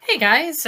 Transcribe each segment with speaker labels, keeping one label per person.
Speaker 1: Hey guys,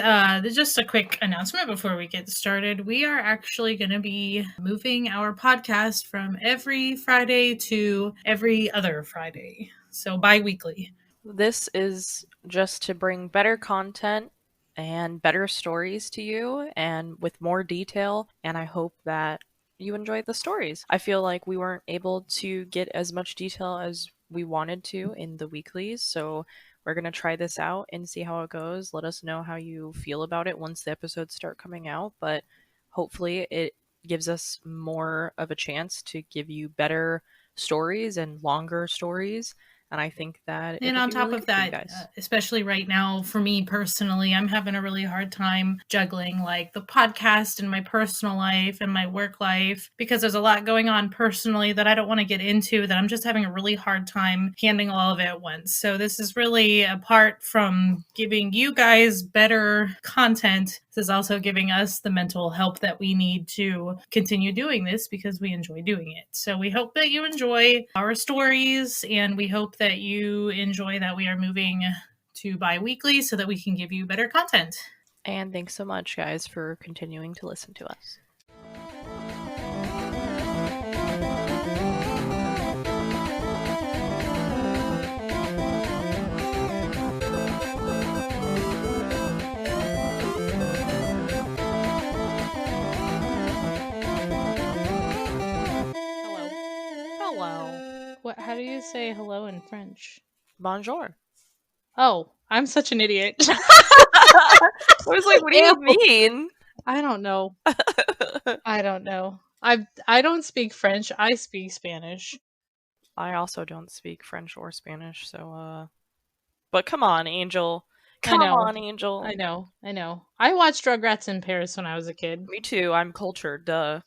Speaker 1: just a quick announcement before we get started. We are actually going to be moving our podcast from every Friday to every other Friday, so bi-weekly.
Speaker 2: This is just to bring better content and better stories to you and with more detail, and I hope that you enjoy the stories. I feel like we weren't able to get as much detail as we wanted to in the weeklies, so we're going to try this out and see how it goes. Let us know how you feel about it once the episodes start coming out, but hopefully it gives us more of a chance to give you better stories and longer stories. And I think that
Speaker 1: And on top of that, especially right now, for me personally, I'm having a really hard time juggling like the podcast and my personal life and my work life because there's a lot going on personally that I don't want to get into, that I'm just having a really hard time handling all of it at once. So this is really, apart from giving you guys better content, this is also giving us the mental help that we need to continue doing this because we enjoy doing it. So we hope that you enjoy our stories, and we hope that you enjoy that we are moving to bi-weekly so that we can give you better content.
Speaker 2: And thanks so much, guys, for continuing to listen to us.
Speaker 3: What? How do you say hello in French?
Speaker 2: Bonjour.
Speaker 3: Oh, I'm such an idiot.
Speaker 2: I was like, what do you mean?
Speaker 3: I don't know. I don't know. I don't speak French. I speak Spanish.
Speaker 2: I also don't speak French or Spanish, so but come on, Angel. Come on, Angel.
Speaker 3: I know. I watched Rugrats in Paris when I was a kid.
Speaker 2: Me too. I'm cultured, duh.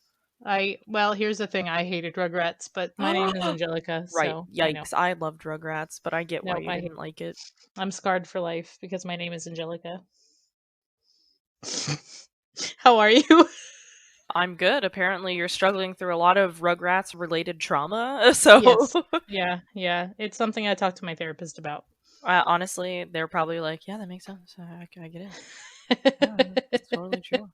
Speaker 3: Well, here's the thing. I hated Rugrats, but my name is Angelica,
Speaker 2: Right.
Speaker 3: so
Speaker 2: Yikes. I loved Rugrats, but I get why you didn't like it.
Speaker 3: I'm scarred for life because my name is Angelica. How are you?
Speaker 2: I'm good. Apparently you're struggling through a lot of Rugrats-related trauma, so...
Speaker 3: Yes. Yeah. It's something I talked to my therapist about.
Speaker 2: Honestly, they're probably like, yeah, that makes sense. I get it. Yeah, it's totally true.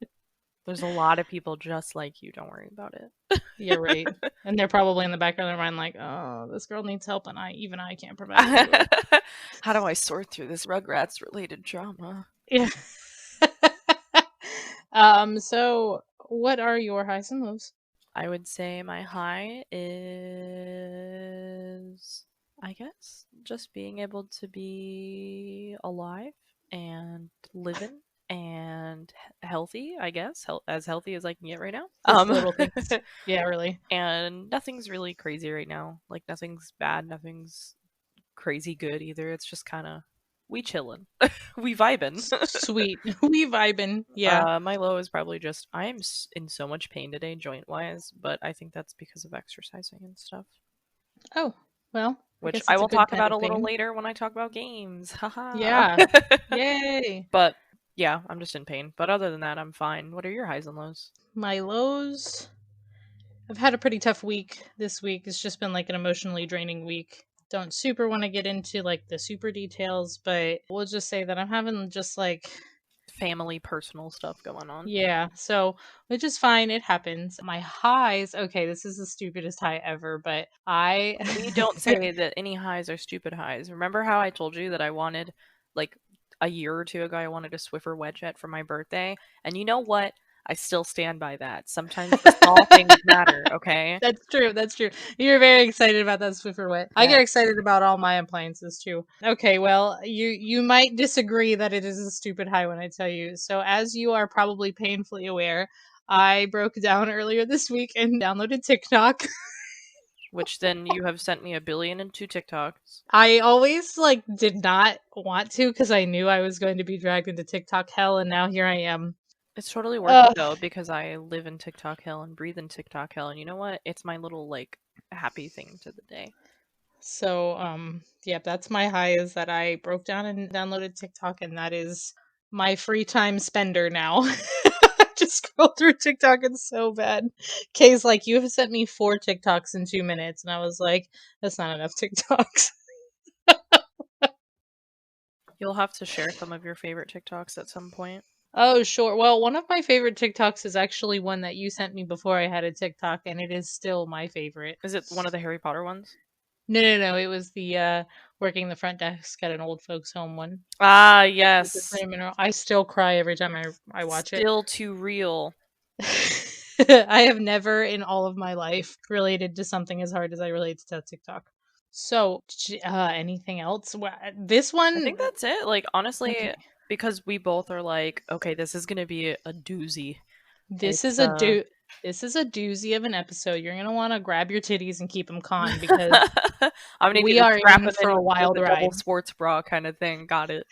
Speaker 2: There's a lot of people just like you. Don't worry about it.
Speaker 3: You're right. And they're probably in the back of their mind like, oh, this girl needs help and I can't provide it to her.
Speaker 2: How do I sort through this Rugrats-related trauma?
Speaker 3: Yeah. So what are your highs and lows?
Speaker 2: I would say my high is, I guess, just being able to be alive and living and healthy, I guess. As healthy as I can get right now.
Speaker 3: Little things. Yeah, really.
Speaker 2: And nothing's really crazy right now. Like, nothing's bad, nothing's crazy good either. It's just kind of, we chillin'. We vibin'.
Speaker 3: Sweet. We vibin'. Yeah.
Speaker 2: My low is probably just, I am in so much pain today, joint-wise, but I think that's because of exercising and stuff.
Speaker 3: Oh, well.
Speaker 2: Which I will talk about a little later when I talk about games. Haha.
Speaker 3: Yeah. Yay.
Speaker 2: But yeah, I'm just in pain. But other than that, I'm fine. What are your highs and lows?
Speaker 3: My lows, I've had a pretty tough week this week. It's just been like an emotionally draining week. Don't super want to get into like the super details, but we'll just say that I'm having just like
Speaker 2: family personal stuff going on.
Speaker 3: Yeah, so which is fine. It happens. My highs, okay, this is the stupidest high ever, but
Speaker 2: We don't say that any highs are stupid highs. Remember how I told you that I wanted, like, a year or two ago, I wanted a Swiffer Wedget for my birthday? And you know what? I still stand by that. Sometimes the small things matter, okay?
Speaker 3: That's true. You're very excited about that Swiffer Wet. Yeah. I get excited about all my appliances too. Okay, well, you might disagree that it is a stupid high when I tell you. So as you are probably painfully aware, I broke down earlier this week and downloaded TikTok.
Speaker 2: Which then you have sent me 1 billion and 2 TikToks.
Speaker 3: I always did not want to because I knew I was going to be dragged into TikTok hell, and now here I am.
Speaker 2: It's totally worth it though, because I live in TikTok hell and breathe in TikTok hell, and you know what? It's my little happy thing to the day.
Speaker 3: So yeah, that's my high, is that I broke down and downloaded TikTok, and that is my free time spender now. just scrolled through TikTok. It's so bad. Kay's like, you have sent me 4 TikToks in 2 minutes. And I was like, that's not enough TikToks.
Speaker 2: You'll have to share some of your favorite TikToks at some point.
Speaker 3: Oh, sure. Well, one of my favorite TikToks is actually one that you sent me before I had a TikTok, and it is still my favorite.
Speaker 2: Is it one of the Harry Potter ones?
Speaker 3: No. It was the working the front desk at an old folks' home one.
Speaker 2: Ah, yes.
Speaker 3: I still cry every time I watch it.
Speaker 2: Still too real.
Speaker 3: I have never in all of my life related to something as hard as I relate to TikTok. So, anything else? This one?
Speaker 2: I think that's it. Like, honestly,
Speaker 3: Okay.
Speaker 2: because we both are like, okay, this is gonna be a doozy.
Speaker 3: This is a doozy of an episode. You're gonna want to grab your titties and keep them con because
Speaker 2: I'm gonna
Speaker 3: we are in for a wild ride.
Speaker 2: Double sports bra kind of thing. Got it.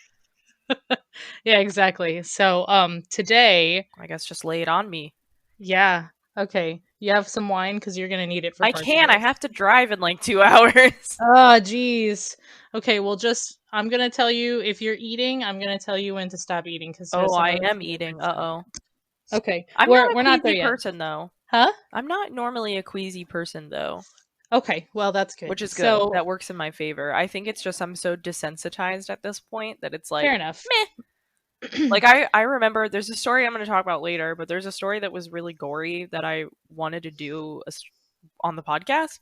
Speaker 3: Yeah, exactly. So, today,
Speaker 2: I guess just lay it on me.
Speaker 3: Yeah. Okay. You have some wine because you're gonna need it for.
Speaker 2: I can't. I have to drive in like 2 hours.
Speaker 3: Oh, jeez. Okay. Well, I'm gonna tell you if you're eating. I'm gonna tell you when to stop eating because.
Speaker 2: Oh, I am eating.
Speaker 3: Okay.
Speaker 2: We're
Speaker 3: not there yet.
Speaker 2: Person though.
Speaker 3: Huh?
Speaker 2: I'm not normally a queasy person though.
Speaker 3: Okay. Well, that's good.
Speaker 2: Which is good. So, that works in my favor. I think it's just I'm so desensitized at this point that it's like
Speaker 3: fair enough.
Speaker 2: Meh. Like I remember there's a story I'm going to talk about later, but there's a story that was really gory that I wanted to do on the podcast,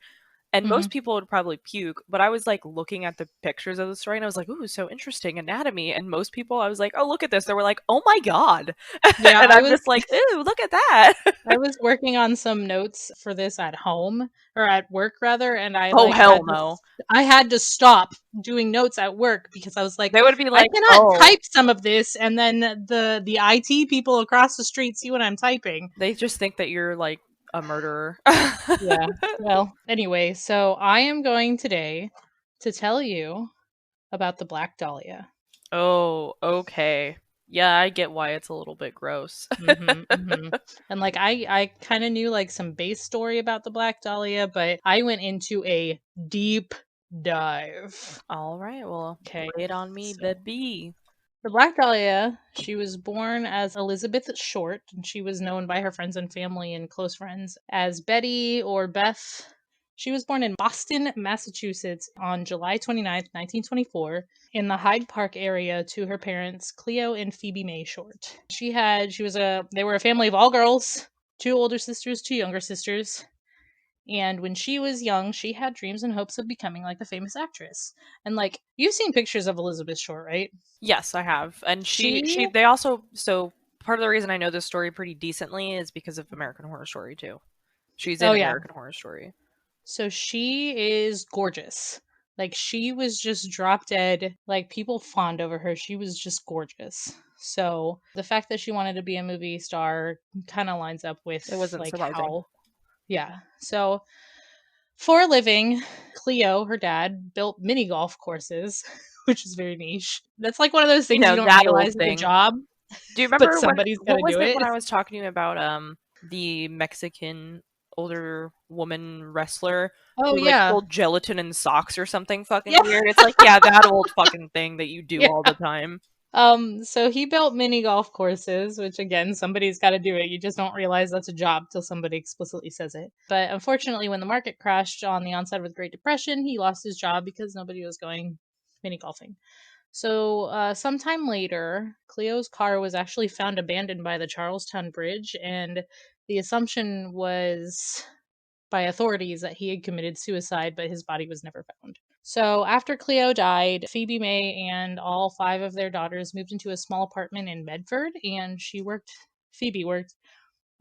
Speaker 2: and most people would probably puke, but I was like looking at the pictures of the story and I was like, ooh, so interesting anatomy, and most people I was like, oh, look at this, they were like, oh my god. Yeah. And I was just like, ooh, look at that.
Speaker 3: I was working on some notes for this at home or at work rather, and I I had to stop doing notes at work because I was like,
Speaker 2: they would be like,
Speaker 3: I cannot type some of this and then the IT people across the street see what I'm typing.
Speaker 2: They just think that you're like a murderer.
Speaker 3: Yeah. Well, anyway, so I am going today to tell you about the Black Dahlia.
Speaker 2: Oh, okay. Yeah, I get why it's a little bit gross.
Speaker 3: And like I kind of knew like some base story about the Black Dahlia, but I went into a deep dive.
Speaker 2: All right, well, lay it on me, baby.
Speaker 3: The Black Dahlia, she was born as Elizabeth Short, and she was known by her friends and family and close friends as Betty or Beth. She was born in Boston, Massachusetts on July 29th, 1924, in the Hyde Park area to her parents, Cleo and Phoebe May Short. They were a family of all girls, 2 older sisters, 2 younger sisters. And when she was young, she had dreams and hopes of becoming like a famous actress. And like, you've seen pictures of Elizabeth Short, right?
Speaker 2: Yes, I have. And they also, so part of the reason I know this story pretty decently is because of American Horror Story too. She's in American Horror Story.
Speaker 3: So she is gorgeous. Like, she was just drop dead. Like, people fawned over her. She was just gorgeous. So the fact that she wanted to be a movie star kind of lines up with
Speaker 2: it wasn't
Speaker 3: like
Speaker 2: surprising.
Speaker 3: Yeah. So for a living, Cleo, her dad, built mini golf courses, which is very niche. That's like one of those things you don't realize is a job.
Speaker 2: Do you remember
Speaker 3: somebody's got to do it?
Speaker 2: When I was talking to you about the Mexican older woman wrestler who sold gelatin in socks or something fucking weird? It's like, that old fucking thing that you do all the time.
Speaker 3: So he built mini golf courses, which again, somebody's got to do it. You just don't realize that's a job till somebody explicitly says it. But unfortunately, when the market crashed on the onset of the Great Depression, he lost his job because nobody was going mini golfing. So sometime later, Cleo's car was actually found abandoned by the Charlestown Bridge, and the assumption was by authorities that he had committed suicide, but his body was never found. So after Cleo died, Phoebe May and all 5 of their daughters moved into a small apartment in Medford, and Phoebe worked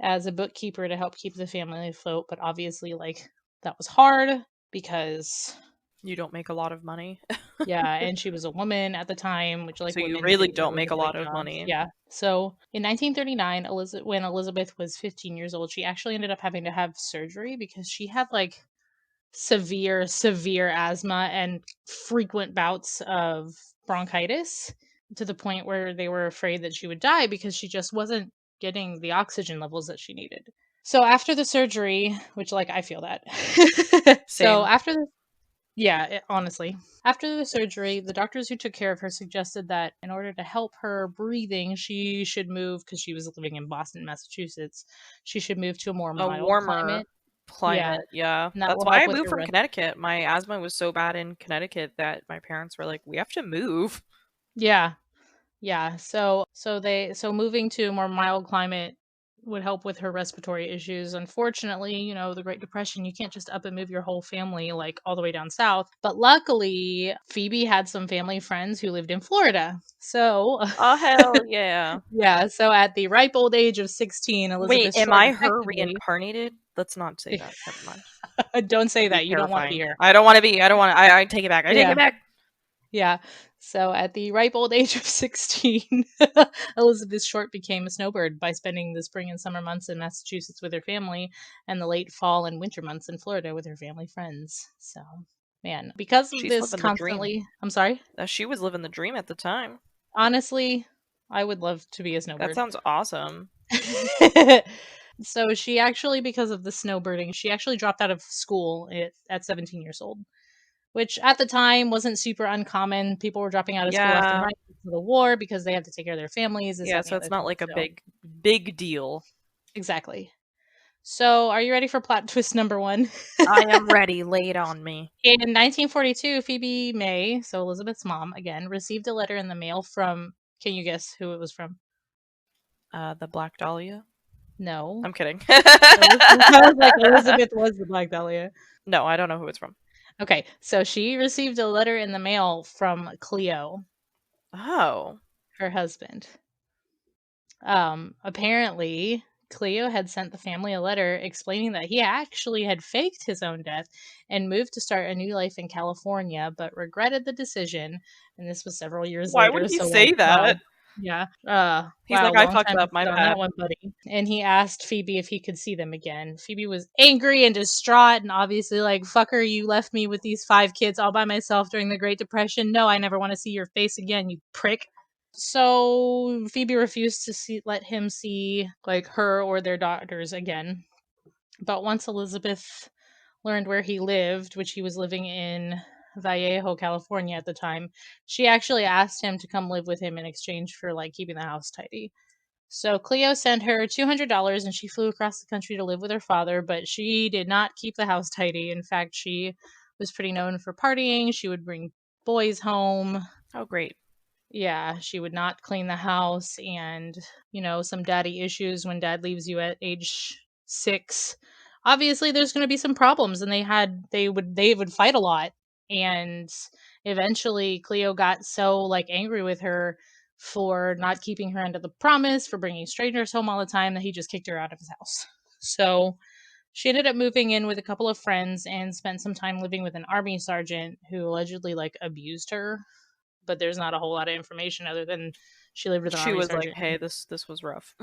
Speaker 3: as a bookkeeper to help keep the family afloat, but obviously, like, that was hard because
Speaker 2: you don't make a lot of money.
Speaker 3: Yeah, and she was a woman at the time, which like
Speaker 2: so you really don't make a lot of money.
Speaker 3: Yeah. So in 1939, when Elizabeth was 15 years old, she actually ended up having to have surgery because she had like severe asthma and frequent bouts of bronchitis to the point where they were afraid that she would die because she just wasn't getting the oxygen levels that she needed. So after the surgery, which like I feel that. So Yeah, honestly. After the surgery, the doctors who took care of her suggested that in order to help her breathing, she should move, because she was living in Boston, Massachusetts. She should move to a more
Speaker 2: A
Speaker 3: mild
Speaker 2: warmer
Speaker 3: climate. Yeah,
Speaker 2: climate, yeah.
Speaker 3: and that
Speaker 2: That's
Speaker 3: will
Speaker 2: why
Speaker 3: help
Speaker 2: I
Speaker 3: with
Speaker 2: moved
Speaker 3: her
Speaker 2: from Connecticut. My asthma was so bad in Connecticut that my parents were like, "We have to move."
Speaker 3: Yeah, yeah. So moving to a more mild climate would help with her respiratory issues. Unfortunately, the Great Depression, you can't just up and move your whole family like all the way down south. But luckily, Phoebe had some family friends who lived in Florida. So
Speaker 2: Oh, hell yeah.
Speaker 3: yeah, so at the ripe old age of 16,
Speaker 2: Wait,
Speaker 3: Elizabeth
Speaker 2: am
Speaker 3: Short
Speaker 2: I her
Speaker 3: effectively
Speaker 2: reincarnated? Let's not say that. Never mind.
Speaker 3: don't say
Speaker 2: That'd be
Speaker 3: that. You don't want to be
Speaker 2: terrifying.
Speaker 3: her.
Speaker 2: I don't want to be. I don't want to. I take it back. I take
Speaker 3: Yeah.
Speaker 2: it back.
Speaker 3: Yeah. So at the ripe old age of 16, Elizabeth Short became a snowbird by spending the spring and summer months in Massachusetts with her family and the late fall and winter months in Florida with her family friends. So, man, because of
Speaker 2: She's
Speaker 3: this
Speaker 2: living the dream.
Speaker 3: constantly, I'm sorry.
Speaker 2: She was living the dream at the time.
Speaker 3: Honestly, I would love to be a
Speaker 2: That
Speaker 3: snowbird.
Speaker 2: sounds awesome.
Speaker 3: So she actually, because of the snowbirding, she actually dropped out of school at 17 years old, which at the time wasn't super uncommon. People were dropping out of school left and
Speaker 2: Yeah.
Speaker 3: right because of the war, because they had to take care of their families, this,
Speaker 2: Yeah,
Speaker 3: that, and
Speaker 2: so
Speaker 3: the
Speaker 2: it's
Speaker 3: other
Speaker 2: not
Speaker 3: thing.
Speaker 2: like a
Speaker 3: So,
Speaker 2: big deal.
Speaker 3: exactly. So, are you ready for plot twist number 1?
Speaker 2: I am ready. Lay it on me.
Speaker 3: In 1942, Phoebe May, so Elizabeth's mom, again, received a letter in the mail from, can you guess who it was from?
Speaker 2: The Black Dahlia?
Speaker 3: No.
Speaker 2: I'm kidding.
Speaker 3: I was like, Elizabeth was the Black Dahlia.
Speaker 2: No, I don't know who it's from.
Speaker 3: Okay, so she received a letter in the mail from Cleo,
Speaker 2: Oh.
Speaker 3: her husband. Apparently, Cleo had sent the family a letter explaining that he actually had faked his own death and moved to start a new life in California, but regretted the decision. And this was several years
Speaker 2: Why would
Speaker 3: later.
Speaker 2: he
Speaker 3: So,
Speaker 2: say
Speaker 3: like,
Speaker 2: that?
Speaker 3: wow. Yeah.
Speaker 2: He's
Speaker 3: Wow,
Speaker 2: like, I
Speaker 3: long
Speaker 2: fucked
Speaker 3: time to
Speaker 2: up, my
Speaker 3: sit on that
Speaker 2: bad.
Speaker 3: one, buddy. And he asked Phoebe if he could see them again. Phoebe was angry and distraught, and obviously like, fucker, you left me with these 5 kids all by myself during the Great Depression. No, I never want to see your face again, you prick. So Phoebe refused to let him see like her or their daughters again. But once Elizabeth learned where he lived, which he was living in Vallejo, California at the time, she actually asked him to come live with him in exchange for like keeping the house tidy. So Cleo sent her $200 and she flew across the country to live with her father, but she did not keep the house tidy. In fact, she was pretty known for partying. She would bring boys home.
Speaker 2: Oh, great.
Speaker 3: Yeah, she would not clean the house, and some daddy issues when dad leaves you at age 6. Obviously there's going to be some problems, and they would fight a lot, and eventually Cleo got so like angry with her for not keeping her end of the promise, for bringing strangers home all the time, that he just kicked her out of his house. So she ended up moving in with a couple of friends and spent some time living with an army sergeant who allegedly like abused her, but there's not a whole lot of information other than she lived with an
Speaker 2: She
Speaker 3: army
Speaker 2: was like,
Speaker 3: sergeant.
Speaker 2: hey, this was rough.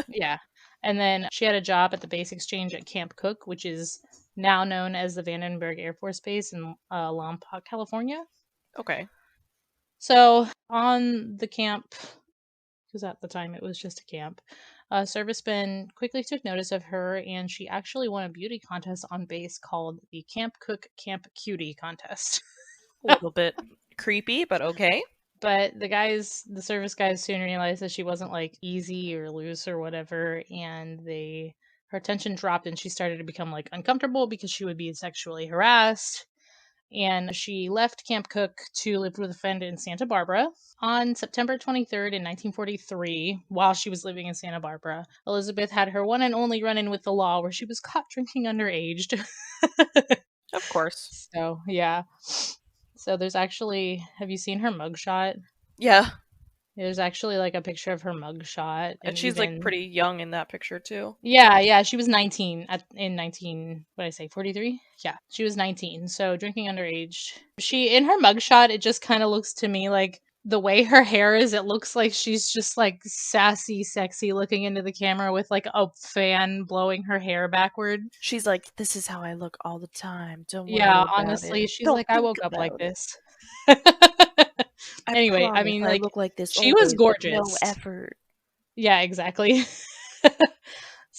Speaker 3: Yeah. And then she had a job at the base exchange at Camp Cook, which is now known as the Vandenberg Air Force Base in Lompoc, California.
Speaker 2: Okay.
Speaker 3: So on the camp, because at the time it was just a camp, servicemen quickly took notice of her, and she actually won a beauty contest on base called the Camp Cook Camp Cutie Contest.
Speaker 2: A little bit creepy, but okay.
Speaker 3: But the service guys soon realized that she wasn't like easy or loose or whatever, and her attention dropped and she started to become like uncomfortable because she would be sexually harassed. And she left Camp Cook to live with a friend in Santa Barbara. On September 23rd in 1943, while she was living in Santa Barbara, Elizabeth had her one and only run-in with the law, where she was caught drinking underage.
Speaker 2: Of course.
Speaker 3: So, yeah. So there's actually, have you seen her mugshot?
Speaker 2: Yeah.
Speaker 3: There's actually like a picture of her mugshot,
Speaker 2: And she's like pretty young in that picture too.
Speaker 3: Yeah, she was 19 in 19, what did I say, 43? Yeah, she was 19, so drinking underage. In her mugshot, it just kind of looks to me like the way her hair is, it looks like she's just like sassy, sexy looking into the camera with like a fan blowing her hair backward.
Speaker 2: She's like, this is how I look all the time. Don't worry
Speaker 3: Yeah,
Speaker 2: about
Speaker 3: honestly,
Speaker 2: it.
Speaker 3: she's
Speaker 2: Don't
Speaker 3: like, I
Speaker 2: think
Speaker 3: woke up like
Speaker 2: about it.
Speaker 3: this.
Speaker 2: I
Speaker 3: Anyway, I
Speaker 2: promise
Speaker 3: mean,
Speaker 2: I
Speaker 3: like,
Speaker 2: look like this
Speaker 3: she was
Speaker 2: always with no
Speaker 3: gorgeous.
Speaker 2: effort.
Speaker 3: Yeah, exactly.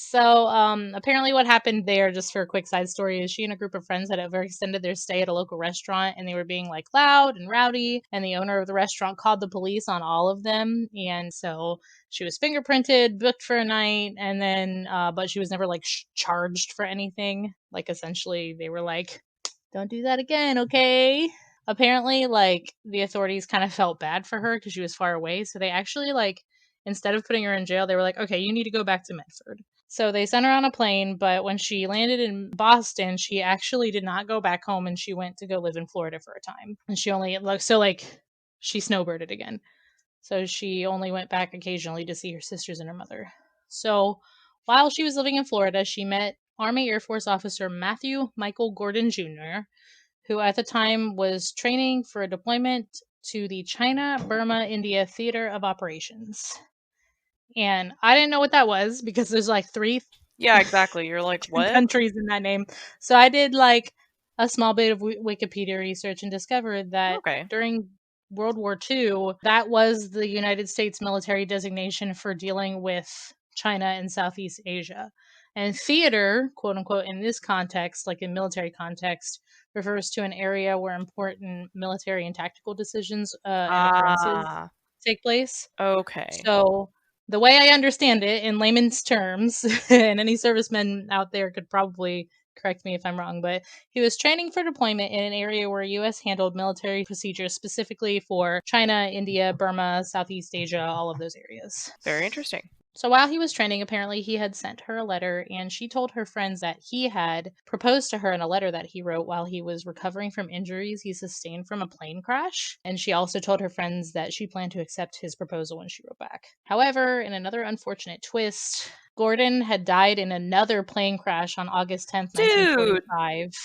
Speaker 3: So, apparently what happened there, just for a quick side story, is she and a group of friends had overextended their stay at a local restaurant, and they were being, like, loud and rowdy, and the owner of the restaurant called the police on all of them, and so she was fingerprinted, booked for a night, and then, but she was never, like, charged for anything. Like, essentially, they were like, don't do that again, okay? Apparently, like, the authorities kind of felt bad for her because she was far away, so they actually, like, instead of putting her in jail, they were like, okay, you need to go back to Medford. So they sent her on a plane, but when she landed in Boston, she actually did not go back home, and she went to go live in Florida for a time. And she only, so, like, she snowbirded again. So she only went back occasionally to see her sisters and her mother. So while she was living in Florida, she met Army Air Force officer Matthew Michael Gordon Jr., who at the time was training for a deployment to the China-Burma-India Theater of Operations. And I didn't know what that was because there's like 3
Speaker 2: Yeah, exactly. You're like, what?
Speaker 3: countries in that name. So I did like a small bit of Wikipedia research and discovered that during World War II, that was the United States military designation for dealing with China and Southeast Asia. And theater, quote unquote, in this context, like in military context, refers to an area where important military and tactical decisions and occurrences take place.
Speaker 2: Okay.
Speaker 3: So the way I understand it in layman's terms, and any servicemen out there could probably correct me if I'm wrong, but he was training for deployment in an area where U.S. handled military procedures specifically for China, India, Burma, Southeast Asia, all of those areas.
Speaker 2: Very interesting.
Speaker 3: So while he was training, apparently he had sent her a letter, and she told her friends that he had proposed to her in a letter that he wrote while he was recovering from injuries he sustained from a plane crash. And she also told her friends that she planned to accept his proposal when she wrote back. However, in another unfortunate twist, Gordon had died in another plane crash on August 10th, 1945.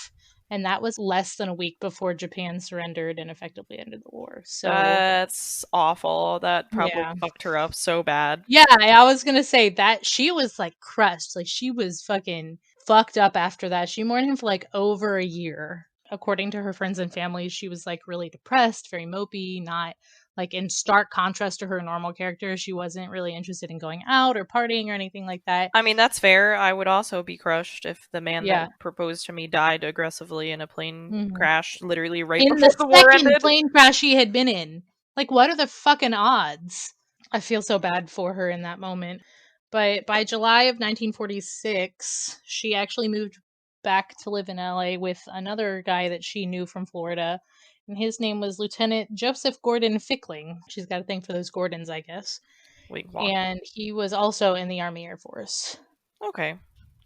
Speaker 3: And that was less than a week before Japan surrendered and effectively ended the war. So
Speaker 2: that's awful. That probably fucked her up so bad.
Speaker 3: Yeah, I was gonna say that she was like crushed. Like she was fucking fucked up after that. She mourned him for like over a year. According to her friends and family, she was like really depressed, very mopey, not like in stark contrast to her normal character. She wasn't really interested in going out or partying or anything like that.
Speaker 2: I mean, that's fair. I would also be crushed if the man that proposed to me died aggressively in a plane crash, literally right before the war ended.
Speaker 3: In the second plane crash he had been in. Like, what are the fucking odds? I feel so bad for her in that moment. But by July of 1946, she actually moved back to live in LA with another guy that she knew from Florida. And his name was Lieutenant Joseph Gordon Fickling. She's got a thing for those Gordons, I guess. And he was also in the Army Air Force.
Speaker 2: Okay.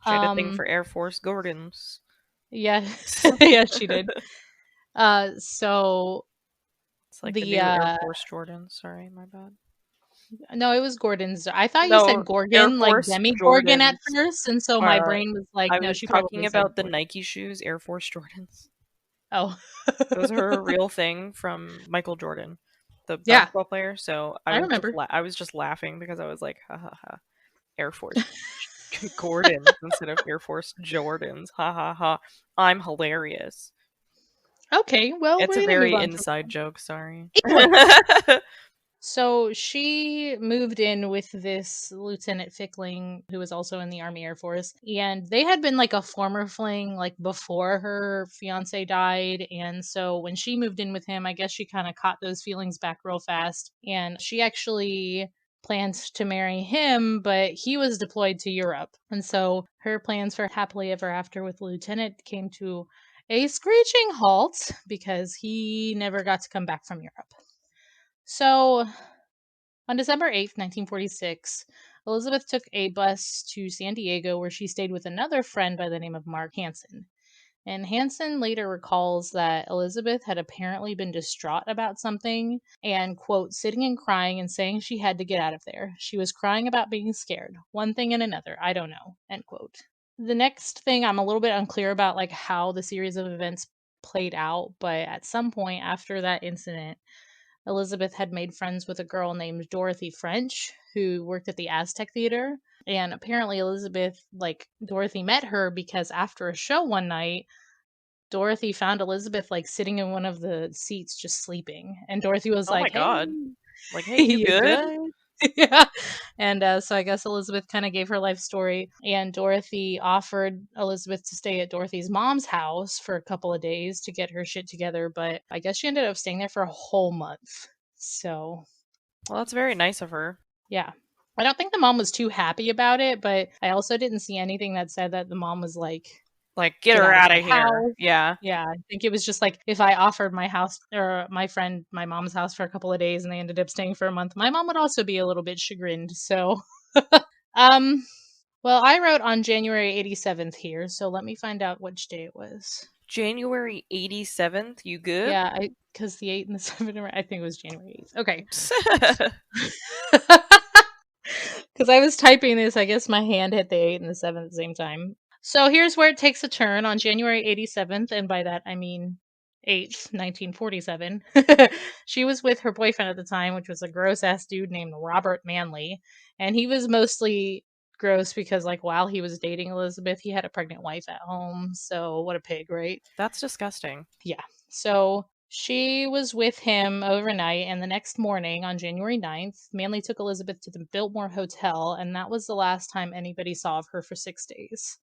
Speaker 2: She had a thing for Air Force Gordons.
Speaker 3: Yeah. Yeah, she did. So...
Speaker 2: It's like the new Air Force Jordan. Sorry, my bad.
Speaker 3: No, it was Gordon's. I thought you said Gorgon, like Demi-Gorgon at first, and so my brain was like,
Speaker 2: I
Speaker 3: no,
Speaker 2: was
Speaker 3: she
Speaker 2: talking about the Nike shoes, Air Force Jordans.
Speaker 3: Oh.
Speaker 2: Those are a real thing from Michael Jordan, the basketball player. So I remember. I was just laughing because I was like, ha ha ha, Air Force Gordons instead of Air Force Jordans. Ha ha ha. I'm hilarious.
Speaker 3: Okay, well,
Speaker 2: it's a very inside joke. Sorry.
Speaker 3: So she moved in with this Lieutenant Fickling, who was also in the Army Air Force, and they had been like a former fling like before her fiance died, and so when she moved in with him, I guess she kind of caught those feelings back real fast, and she actually plans to marry him, but he was deployed to Europe, and so her plans for happily ever after with the Lieutenant came to a screeching halt because he never got to come back from Europe. So, on December 8th, 1946, Elizabeth took a bus to San Diego where she stayed with another friend by the name of Mark Hansen. And Hansen later recalls that Elizabeth had apparently been distraught about something and, quote, sitting and crying and saying she had to get out of there. She was crying about being scared. One thing and another. I don't know, end quote. The next thing I'm a little bit unclear about, like how the series of events played out, but at some point after that incident, Elizabeth had made friends with a girl named Dorothy French who worked at the Aztec Theater. And apparently Dorothy met her because after a show one night, Dorothy found Elizabeth sitting in one of the seats just sleeping. And Dorothy was
Speaker 2: oh
Speaker 3: like,
Speaker 2: my God.
Speaker 3: hey.
Speaker 2: Like, hey, you good?
Speaker 3: Yeah. And so I guess Elizabeth kind of gave her life story, and Dorothy offered Elizabeth to stay at Dorothy's mom's house for a couple of days to get her shit together, but I guess she ended up staying there for a whole month. So,
Speaker 2: Well, that's very nice of her.
Speaker 3: yeah. I don't think the mom was too happy about it, but I also didn't see anything that said that the mom was like,
Speaker 2: Get her out
Speaker 3: my
Speaker 2: of here.
Speaker 3: house.
Speaker 2: Yeah.
Speaker 3: Yeah, I think it was just like if I offered my house or my friend my mom's house for a couple of days and they ended up staying for a month, my mom would also be a little bit chagrined. So, um, well, I wrote on January 87th here, so let me find out which day it was.
Speaker 2: January 87th, you good?
Speaker 3: Yeah, because the 8 and the 7, I think it was January 8th. Okay. Because I was typing this, I guess my hand hit the 8 and the 7 at the same time. So here's where it takes a turn on January 87th, and by that I mean 8th, 1947. She was with her boyfriend at the time, which was a gross ass dude named Robert Manley. And he was mostly gross because, like, while he was dating Elizabeth, he had a pregnant wife at home. So, what a pig, right?
Speaker 2: That's disgusting.
Speaker 3: Yeah. So she was with him overnight, and the next morning, on January 9th, Manley took Elizabeth to the Biltmore Hotel, and that was the last time anybody saw of her for 6 days.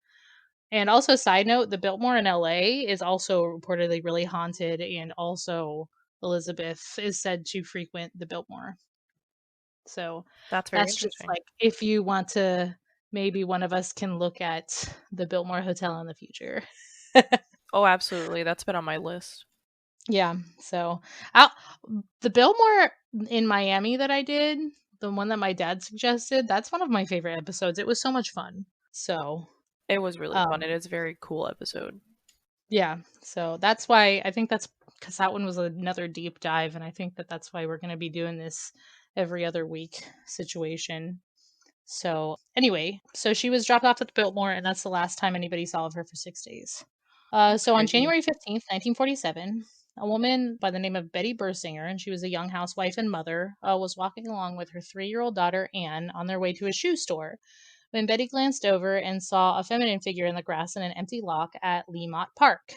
Speaker 3: And also, side note, the Biltmore in LA is also reportedly really haunted, and also Elizabeth is said to frequent the Biltmore. So
Speaker 2: That's very
Speaker 3: that's just
Speaker 2: interesting.
Speaker 3: like if you want to, maybe one of us can look at the Biltmore Hotel in the future.
Speaker 2: Oh, absolutely. That's been on my list.
Speaker 3: Yeah, so I the Biltmore in Miami that I did, the one that my dad suggested, that's one of my favorite episodes. It was so much fun. So,
Speaker 2: It was really fun. It
Speaker 3: um,
Speaker 2: is a very cool episode.
Speaker 3: yeah, so that's why I think that's because that one was another deep dive, and I think that that's why we're going to be doing this every other week situation. So, anyway, so she was dropped off at the Biltmore, and that's the last time anybody saw of her for 6 days. So on
Speaker 2: Crazy.
Speaker 3: January 15th, 1947, a woman by the name of Betty Bersinger, and she was a young housewife and mother, was walking along with her 3-year-old daughter Anne on their way to a shoe store when Betty glanced over and saw a feminine figure in the grass in an empty lot at Lemont Park,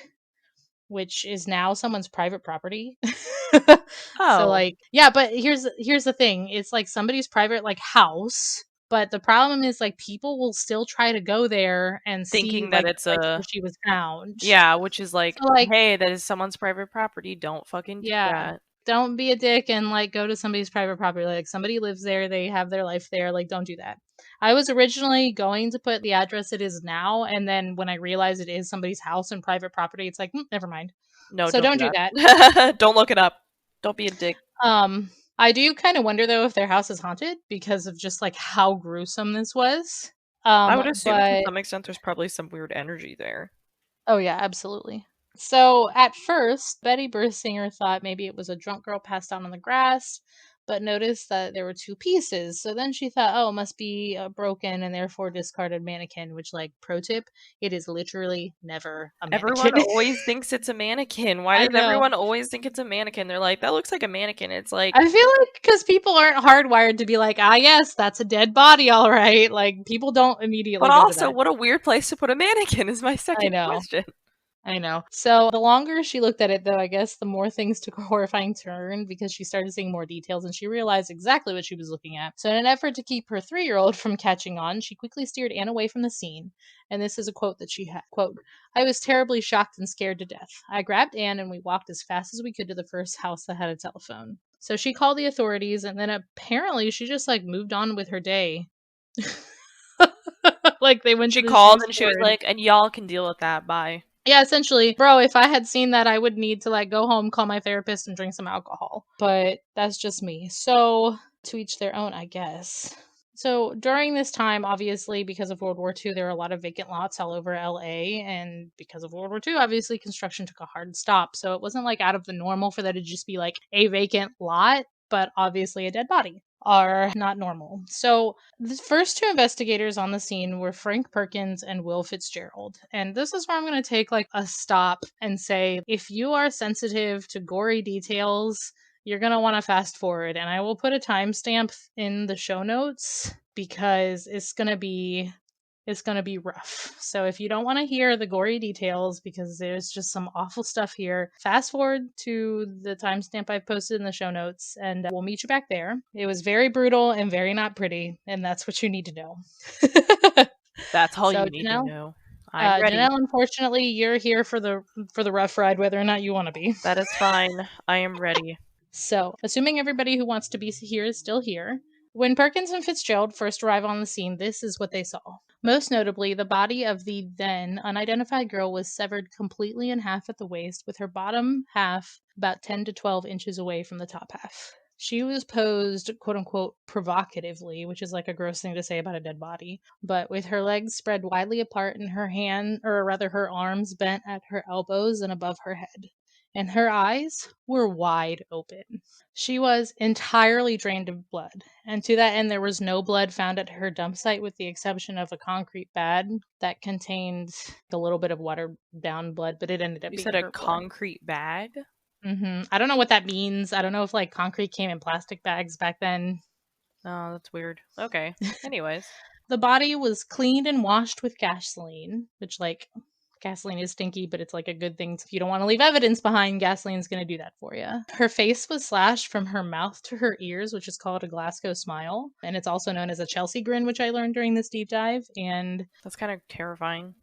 Speaker 3: which is now someone's private property. So,
Speaker 2: Oh,
Speaker 3: like, yeah, but here's the thing. It's like somebody's private like house, but the problem is like people will still try to go there and see
Speaker 2: thinking that
Speaker 3: like
Speaker 2: it's
Speaker 3: the place where
Speaker 2: a
Speaker 3: she was found.
Speaker 2: yeah, which is like,
Speaker 3: So, like,
Speaker 2: hey, that is someone's private property. Don't fucking do
Speaker 3: yeah,
Speaker 2: that.
Speaker 3: don't be a dick and like go to somebody's private property. Like somebody lives there, they have their life there. Like, don't do that. I was originally going to put the address it is now, and then when I realized it is somebody's house and private property, it's like, never mind.
Speaker 2: No,
Speaker 3: So
Speaker 2: don't
Speaker 3: don't
Speaker 2: do
Speaker 3: do that.
Speaker 2: that. Don't look it up. Don't be a dick.
Speaker 3: I do kind of wonder though if their house is haunted because of just like how gruesome this was.
Speaker 2: I would assume to
Speaker 3: But
Speaker 2: some extent there's probably some weird energy there.
Speaker 3: oh yeah, absolutely. So at first, Betty Bersinger thought maybe it was a drunk girl passed out on the grass, but noticed that there were two pieces. So then she thought, oh, it must be a broken and therefore discarded mannequin, which, like, pro tip, it is literally never a
Speaker 2: Everyone
Speaker 3: mannequin.
Speaker 2: always thinks it's a mannequin. Why
Speaker 3: I
Speaker 2: does
Speaker 3: know.
Speaker 2: everyone always think it's a mannequin? They're like, that looks like a mannequin. It's like,
Speaker 3: I feel like because people aren't hardwired to be like, ah, yes, that's a dead body, all right. Like, people don't immediately
Speaker 2: but
Speaker 3: go to
Speaker 2: also,
Speaker 3: that.
Speaker 2: what a weird place to put a mannequin is my
Speaker 3: I
Speaker 2: second
Speaker 3: know.
Speaker 2: question.
Speaker 3: I know. So the longer she looked at it, though, I guess the more things took a horrifying turn because she started seeing more details and she realized exactly what she was looking at. So, in an effort to keep her 3-year-old from catching on, she quickly steered Anne away from the scene. And this is a quote that she had. Quote, I was terribly shocked and scared to death. I grabbed Anne and we walked as fast as we could to the first house that had a telephone. So she called the authorities and then apparently she just like moved on with her day. Like they went to
Speaker 2: She
Speaker 3: the
Speaker 2: called
Speaker 3: shoe
Speaker 2: and she
Speaker 3: store
Speaker 2: was like, and y'all can deal with that. Bye.
Speaker 3: yeah, essentially, bro, if I had seen that, I would need to like go home, call my therapist, and drink some alcohol. But that's just me. So, to each their own, I guess. So, during this time, obviously, because of World War II, there were a lot of vacant lots all over LA. And because of World War II, obviously, construction took a hard stop. So, it wasn't like out of the normal for that to just be like a vacant lot, but obviously a dead body are not normal. So, the first two investigators on the scene were Frank Perkins and Will Fitzgerald. And this is where I'm going to take like a stop and say if you are sensitive to gory details, you're going to want to fast forward. And I will put a timestamp in the show notes because is going to be rough. So if you don't want to hear the gory details, because there's just some awful stuff here, fast forward to the timestamp I've posted in the show notes, and we'll meet you back there. It was very brutal and very not pretty, and that's what you need to know.
Speaker 2: That's all
Speaker 3: So,
Speaker 2: you need
Speaker 3: Janel,
Speaker 2: to know. I'm ready.
Speaker 3: Janelle, unfortunately, you're here for the rough ride, whether or not you want to be.
Speaker 2: That is fine. I am ready.
Speaker 3: So, assuming everybody who wants to be here is still here, when Perkins and Fitzgerald first arrive on the scene, this is what they saw. Most notably, the body of the then unidentified girl was severed completely in half at the waist, with her bottom half about 10 to 12 inches away from the top half. She was posed, quote unquote, provocatively, which is like a gross thing to say about a dead body, but with her legs spread widely apart and her arms bent at her elbows and above her head. And her eyes were wide open. She was entirely drained of blood, and to that end, there was no blood found at her dump site with the exception of a concrete bag that contained a little bit of watered down blood, but it ended up
Speaker 2: You
Speaker 3: being
Speaker 2: said a
Speaker 3: her blood.
Speaker 2: concrete bag?
Speaker 3: I don't know what that means. I don't know if like concrete came in plastic bags back then.
Speaker 2: Oh, that's weird. Okay. Anyways.
Speaker 3: The body was cleaned and washed with gasoline, which like gasoline is stinky, but it's like a good thing. If you don't want to leave evidence behind, gasoline's going to do that for you. Her face was slashed from her mouth to her ears, which is called a Glasgow smile. And it's also known as a Chelsea grin, which I learned during this deep dive. And
Speaker 2: that's kind of terrifying.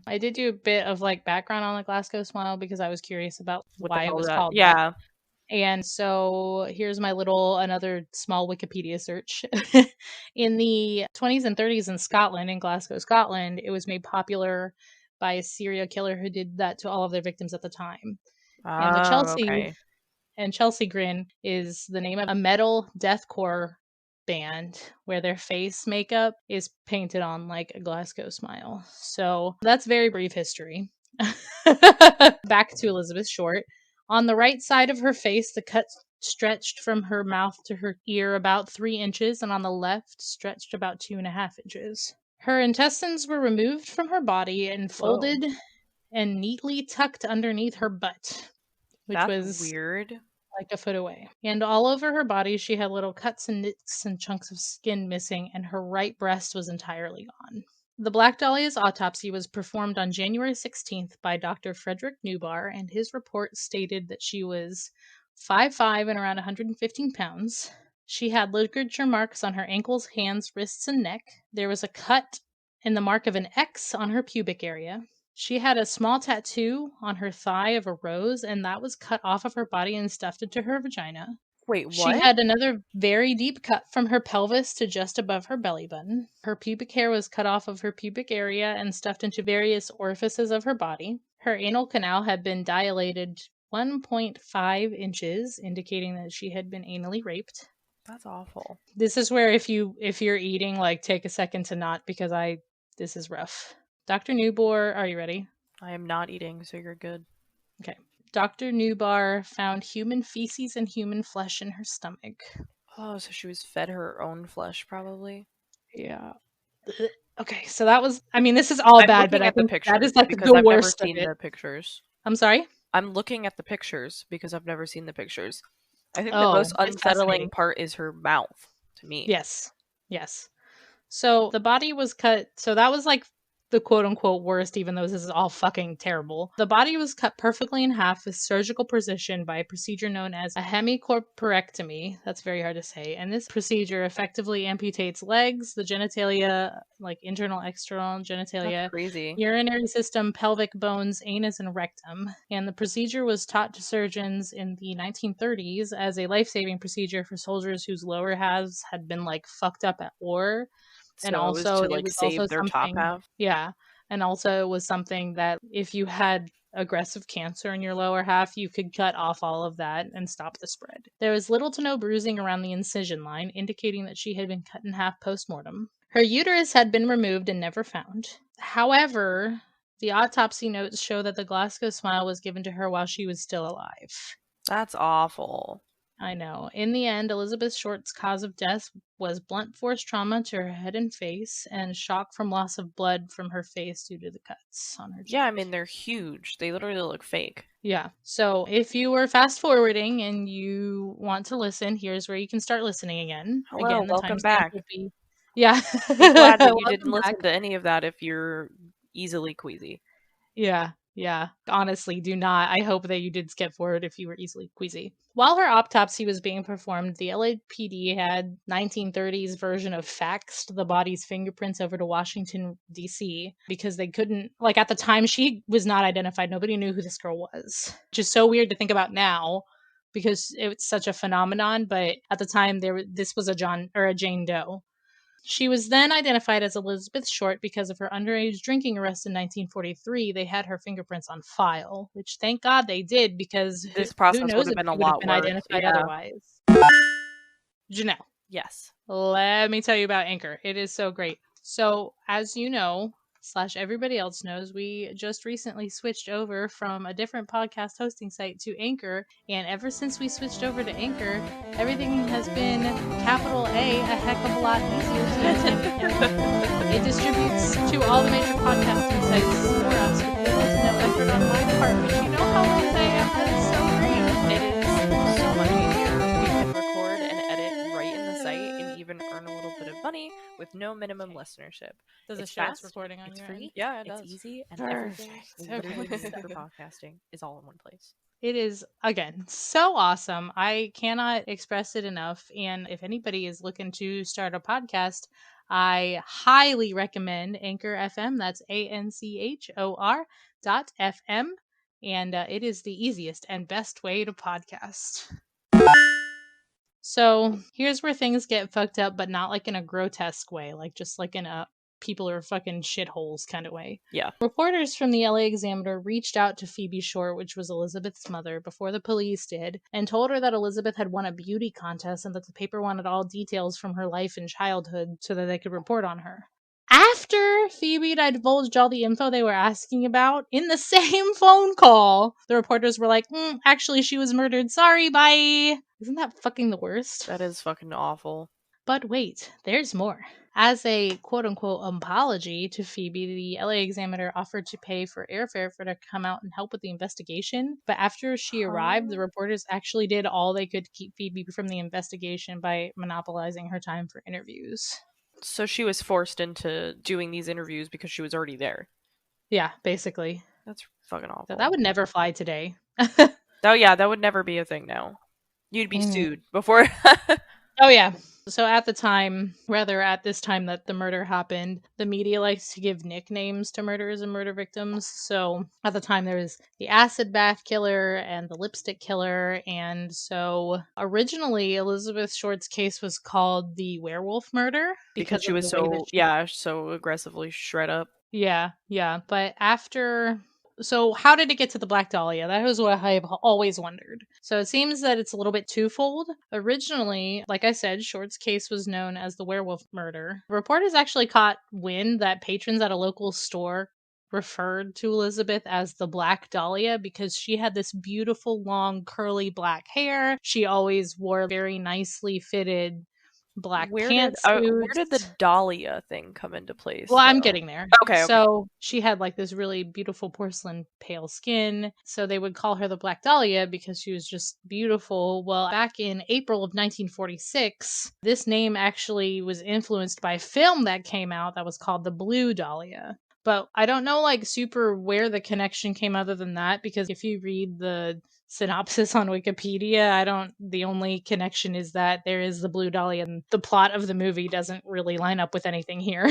Speaker 3: I did do a bit of like background on the Glasgow smile because I was curious about why it was called
Speaker 2: that.
Speaker 3: that. And so here's my another small Wikipedia search. In the 20s and 30s in Scotland, in Glasgow, Scotland, it was made popular by a serial killer who did that to all of their victims at the time. And the Chelsea grin is the name of a metal deathcore band where their face makeup is painted on like a Glasgow smile. So that's very brief history. Back to Elizabeth Short. On the right side of her face, the cut stretched from her mouth to her ear about 3 inches, and on the left stretched about 2.5 inches. Her intestines were removed from her body and folded and neatly tucked underneath her butt, which was
Speaker 2: weird.
Speaker 3: Like a foot away. And all over her body, she had little cuts and nicks and chunks of skin missing, and her right breast was entirely gone. The Black Dahlia's autopsy was performed on January 16th by Dr. Frederick Newbar, and his report stated that she was 5'5" and around 115 pounds. She had ligature marks on her ankles, hands, wrists, and neck. There was a cut and the mark of an X on her pubic area. She had a small tattoo on her thigh of a rose, and that was cut off of her body and stuffed into her vagina.
Speaker 2: Wait, what?
Speaker 3: She had another very deep cut from her pelvis to just above her belly button. Her pubic hair was cut off of her pubic area and stuffed into various orifices of her body. Her anal canal had been dilated 1.5 inches, indicating that she had been anally raped.
Speaker 2: That's awful.
Speaker 3: This is where if you're eating, like, take a second to not, because this is rough. Dr. Newbar, are you ready?
Speaker 2: I am not eating, so you're good.
Speaker 3: Okay. Dr. Newbar found human feces and human flesh in her stomach.
Speaker 2: Oh, so she was fed her own flesh, probably?
Speaker 3: Yeah. Okay, so that was, I mean, this is all bad, but I think that is like the worst of it. I've never seen
Speaker 2: the pictures.
Speaker 3: I'm sorry?
Speaker 2: I'm looking at the pictures because I've never seen the pictures. I think the most unsettling part is her mouth, to me.
Speaker 3: Yes. So the body was cut, so that was like the quote-unquote worst, even though this is all fucking terrible. The body was cut perfectly in half with surgical precision by a procedure known as a Hemi Corporectomy. That's very hard to say. And this procedure effectively amputates legs, the genitalia, like internal, external genitalia,
Speaker 2: that's crazy,
Speaker 3: urinary system, pelvic bones, anus, and rectum. And the procedure was taught to surgeons in the 1930s as a life-saving procedure for soldiers whose lower halves had been like fucked up at war. And also,
Speaker 2: it was save their top half.
Speaker 3: Yeah. And also, it was something that if you had aggressive cancer in your lower half, you could cut off all of that and stop the spread. There was little to no bruising around the incision line, indicating that she had been cut in half post-mortem. Her uterus had been removed and never found. However, the autopsy notes show that the Glasgow smile was given to her while she was still alive.
Speaker 2: That's awful.
Speaker 3: I know. In the end, Elizabeth Short's cause of death was blunt force trauma to her head and face and shock from loss of blood from her face due to the cuts on her cheek.
Speaker 2: Yeah, I mean, they're huge. They literally look fake.
Speaker 3: Yeah. So if you were fast forwarding and you want to listen, here's where you can start listening again.
Speaker 2: Hello, welcome back.
Speaker 3: Yeah.
Speaker 2: Be glad that you
Speaker 3: Welcome
Speaker 2: didn't listen
Speaker 3: back.
Speaker 2: to any of that if you're easily queasy.
Speaker 3: Yeah. Honestly, do not. I hope that you did skip forward if you were easily queasy. While her autopsy was being performed, the LAPD had 1930s version of faxed the body's fingerprints over to Washington, D.C. because they couldn't, like at the time, she was not identified. Nobody knew who this girl was, which is so weird to think about now because it's such a phenomenon. But at the time, this was a Jane Doe. She was then identified as Elizabeth Short because of her underage drinking arrest in 1943. They had her fingerprints on file, which thank God they did because
Speaker 2: This
Speaker 3: who
Speaker 2: process would
Speaker 3: knows
Speaker 2: have
Speaker 3: if
Speaker 2: been a
Speaker 3: she would have
Speaker 2: lot
Speaker 3: been
Speaker 2: worse.
Speaker 3: identified
Speaker 2: Yeah.
Speaker 3: otherwise. Janelle,
Speaker 2: Yes.
Speaker 3: let me tell you about Anchor. It is so great. So, as you know, / everybody else knows, we just recently switched over from a different podcast hosting site to Anchor. And ever since we switched over to Anchor, everything has been capital A heck of a lot easier to use. It distributes to all the major podcasting sites for us with little to no effort on my part. But you know how lazy I am. That is so great.
Speaker 2: It is so much easier. We can record and edit right in the site and even earn a little bit of money with no minimum listenership.
Speaker 1: Does it
Speaker 2: It's
Speaker 1: show it's
Speaker 2: fast,
Speaker 1: recording on
Speaker 2: it's
Speaker 1: your
Speaker 2: free,
Speaker 1: end?
Speaker 2: yeah, it
Speaker 1: does.
Speaker 2: it's easy, and everything
Speaker 3: Perfect.
Speaker 2: literally
Speaker 3: Okay.
Speaker 2: needed for podcasting is all in one place.
Speaker 3: It is, again, so awesome. I cannot express it enough. And if anybody is looking to start a podcast, I highly recommend Anchor FM. That's ANCHOR.FM. And it is the easiest and best way to podcast. So here's where things get fucked up, but not like in a grotesque way, like just like in a people are fucking shitholes kind of way.
Speaker 2: Yeah.
Speaker 3: Reporters from the LA Examiner reached out to Phoebe Short, which was Elizabeth's mother, before the police did, and told her that Elizabeth had won a beauty contest and that the paper wanted all details from her life and childhood so that they could report on her. After Phoebe divulged all the info they were asking about in the same phone call, the reporters were like, actually, she was murdered. Sorry, bye. Isn't that fucking the worst?
Speaker 2: That is fucking awful.
Speaker 3: But wait, there's more. As a quote unquote apology to Phoebe, the LA Examiner offered to pay for airfare for her to come out and help with the investigation. But after she arrived, the reporters actually did all they could to keep Phoebe from the investigation by monopolizing her time for interviews.
Speaker 2: So she was forced into doing these interviews because she was already there.
Speaker 3: Yeah, basically.
Speaker 2: That's fucking awful.
Speaker 3: So that would never fly today.
Speaker 2: Oh yeah, that would never be a thing now. You'd be
Speaker 3: Mm.
Speaker 2: sued before.
Speaker 3: Oh, yeah. So at the time, rather at this time that the murder happened, the media likes to give nicknames to murderers and murder victims. So at the time, there was the acid bath killer and the lipstick killer. And so originally, Elizabeth Short's case was called the werewolf murder
Speaker 2: because she
Speaker 3: of
Speaker 2: was
Speaker 3: the way that
Speaker 2: so
Speaker 3: she-
Speaker 2: so aggressively shred up.
Speaker 3: Yeah. But after. So, how did it get to the Black Dahlia? That was what I've always wondered. So, it seems that it's a little bit twofold. Originally, like I said, Short's case was known as the werewolf murder. Reporters actually caught wind that patrons at a local store referred to Elizabeth as the Black Dahlia because she had this beautiful, long, curly black hair. She always wore very nicely fitted black
Speaker 2: Where
Speaker 3: pantsuits.
Speaker 2: did the Dahlia thing come into place?
Speaker 3: Well, I'm
Speaker 2: though?
Speaker 3: getting there.
Speaker 2: Okay.
Speaker 3: So she had like this really beautiful porcelain pale skin. So they would call her the Black Dahlia because she was just beautiful. Well, back in April of 1946, this name actually was influenced by a film that came out that was called The Blue Dahlia. But I don't know like super where the connection came other than that because if you read the synopsis on Wikipedia, the only connection is that there is the Blue Dahlia and the plot of the movie doesn't really line up with anything here.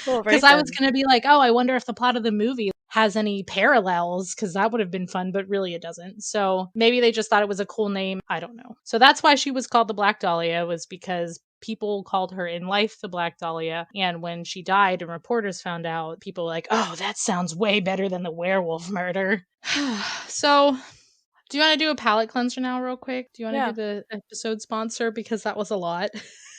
Speaker 3: Because I was going to be like, oh, I wonder if the plot of the movie has any parallels because that would have been fun, but really it doesn't. So maybe they just thought it was a cool name. I don't know. So that's why she was called the Black Dahlia, was because people called her in life the Black Dahlia. And when she died and reporters found out, people were like, oh, that sounds way better than the werewolf murder. So do you want to do a palate cleanser now real quick? Do you want to do the episode sponsor? Because that was a lot.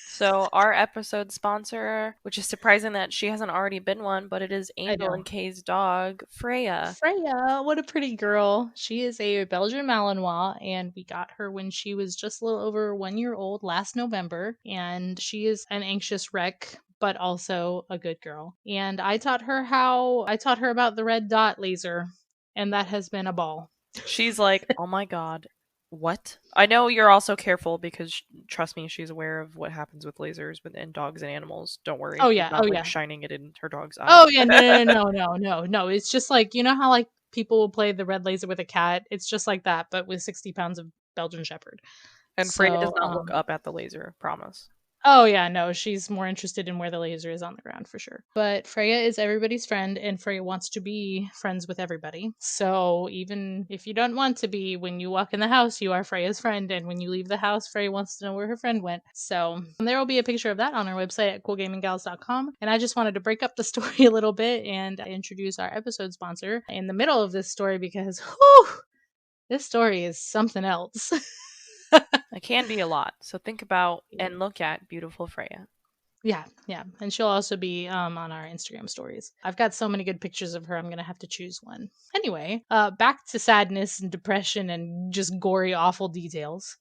Speaker 2: So our episode sponsor, which is surprising that she hasn't already been one, but it is Angel and Kay's dog, Freya.
Speaker 3: Freya, what a pretty girl. She is a Belgian Malinois, and we got her when she was just a little over 1 year old last November. And she is an anxious wreck, but also a good girl. And I taught her about the red dot laser, and that has been a ball.
Speaker 2: She's like, oh my god, What? I know you're also careful because, trust me, she's aware of what happens with lasers within dogs and animals. Don't worry.
Speaker 3: Oh
Speaker 2: She's
Speaker 3: yeah,
Speaker 2: not,
Speaker 3: oh
Speaker 2: like,
Speaker 3: yeah.
Speaker 2: shining it in her dog's eyes.
Speaker 3: Oh yeah, no. It's just like, you know how like people will play the red laser with a cat? It's just like that, but with 60 pounds of Belgian Shepherd.
Speaker 2: And Freya does
Speaker 3: So,
Speaker 2: not look up at the laser, promise.
Speaker 3: oh yeah, no, she's more interested in where the laser is on the ground for sure. But Freya is everybody's friend, and Freya wants to be friends with everybody. So even if you don't want to be, when you walk in the house, you are Freya's friend, and when you leave the house, Freya wants to know where her friend went. So there will be a picture of that on our website at ghoulgaminggals.com. And I just wanted to break up the story a little bit and introduce our episode sponsor in the middle of this story because, whew, this story is something else.
Speaker 2: It can be a lot, so think about and look at beautiful Freya.
Speaker 3: Yeah. And she'll also be on our Instagram stories. I've got so many good pictures of her, I'm going to have to choose one. Anyway, back to sadness and depression and just gory, awful details.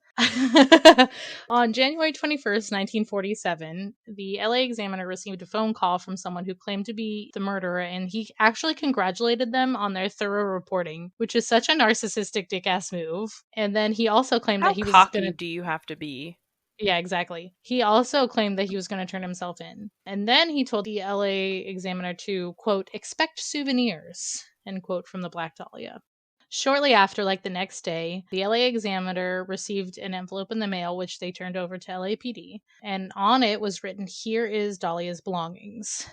Speaker 3: On January 21st, 1947, the LA Examiner received a phone call from someone who claimed to be the murderer, and he actually congratulated them on their thorough reporting, which is such a narcissistic dick-ass move. And then he also claimed
Speaker 2: How
Speaker 3: that he was
Speaker 2: cocky
Speaker 3: going to...
Speaker 2: do you have to be?
Speaker 3: Yeah, exactly. He also claimed that he was going to turn himself in. And then he told the LA Examiner to, quote, expect souvenirs, end quote, from the Black Dahlia. Shortly after, like the next day, the LA Examiner received an envelope in the mail, which they turned over to LAPD. And on it was written, here is Dahlia's belongings.